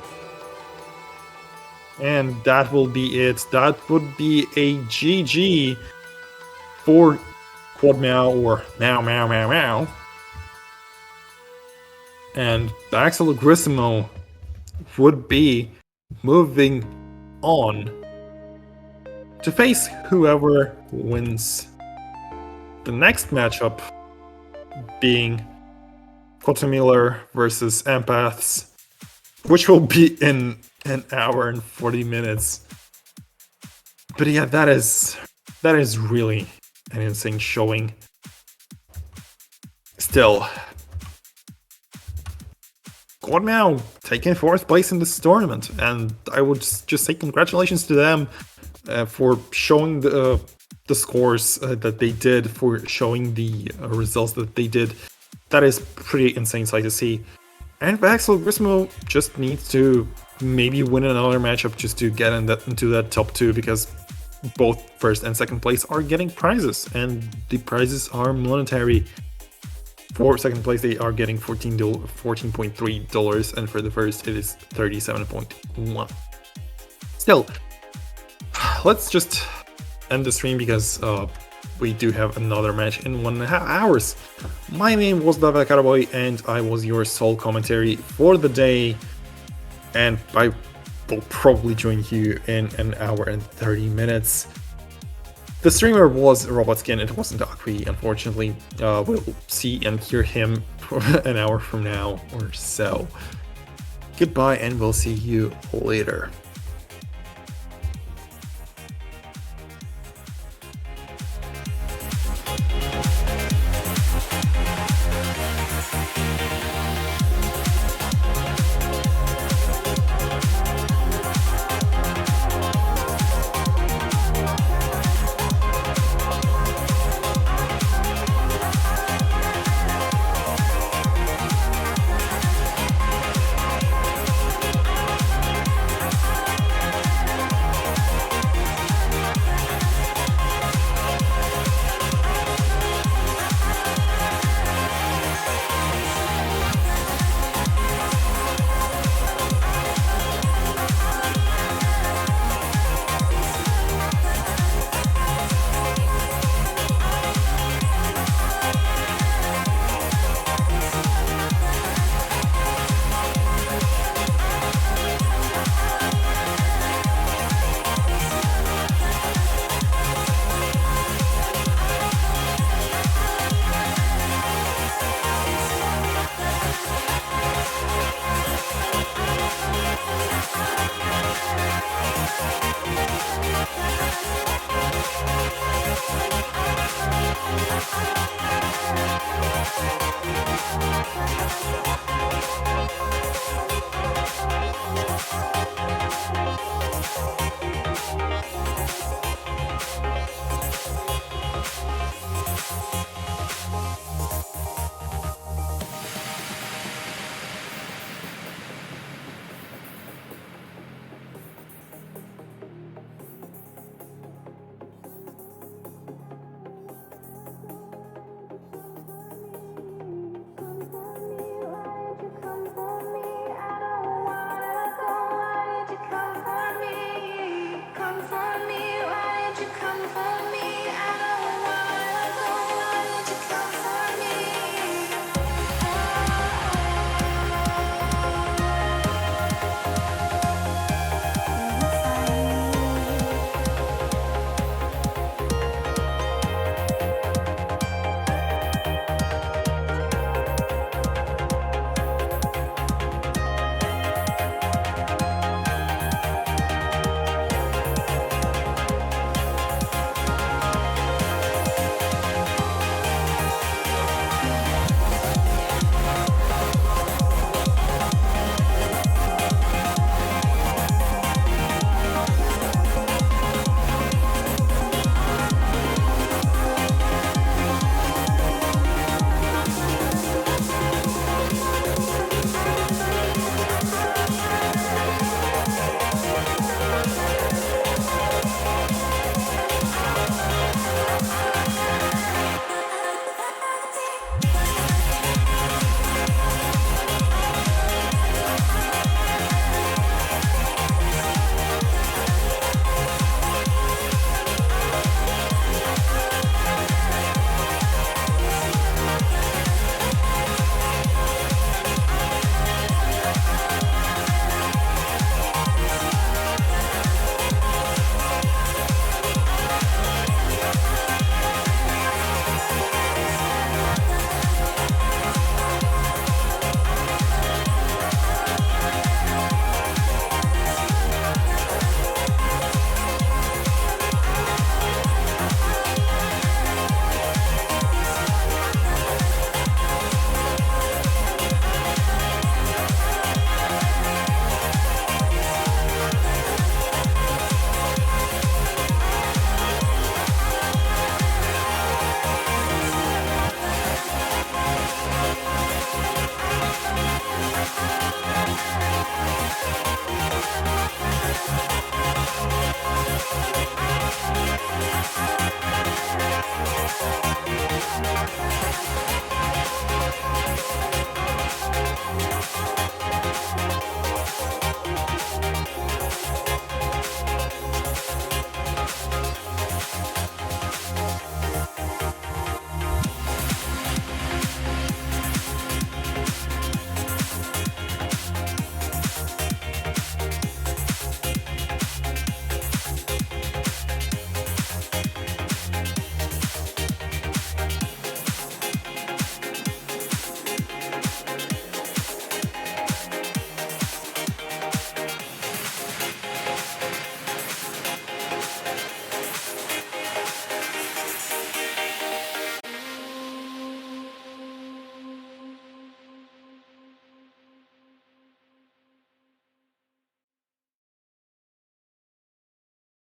And that will be it. That would be a GG for Quad Meow or Meow Meow Meow Meow. And Axel Algoritmo would be moving on to face whoever wins the next matchup, being Quatamiller versus Empaths, which will be in an hour and 40 minutes. But yeah, that is really an insane showing. Still, got now taken 4th place in this tournament, and I would just say congratulations to them for showing the scores that they did, for showing the results that they did. That is pretty insane sight to see. And Vaxel Grismo just needs to maybe win another matchup just to get into that top 2, because both 1st and 2nd place are getting prizes, and the prizes are monetary. For 2nd place, they are getting $14.3, and for the 1st, it is 37.1. Still, let's just end the stream because we do have another match in 1.5 hours. My name was David Cowboy, and I was your sole commentary for the day. And I will probably join you in 1 hour and 30 minutes. The streamer was Robotskin, it wasn't Akwi, unfortunately. We'll see and hear him for 1 hour from now or so. Goodbye, and we'll see you later.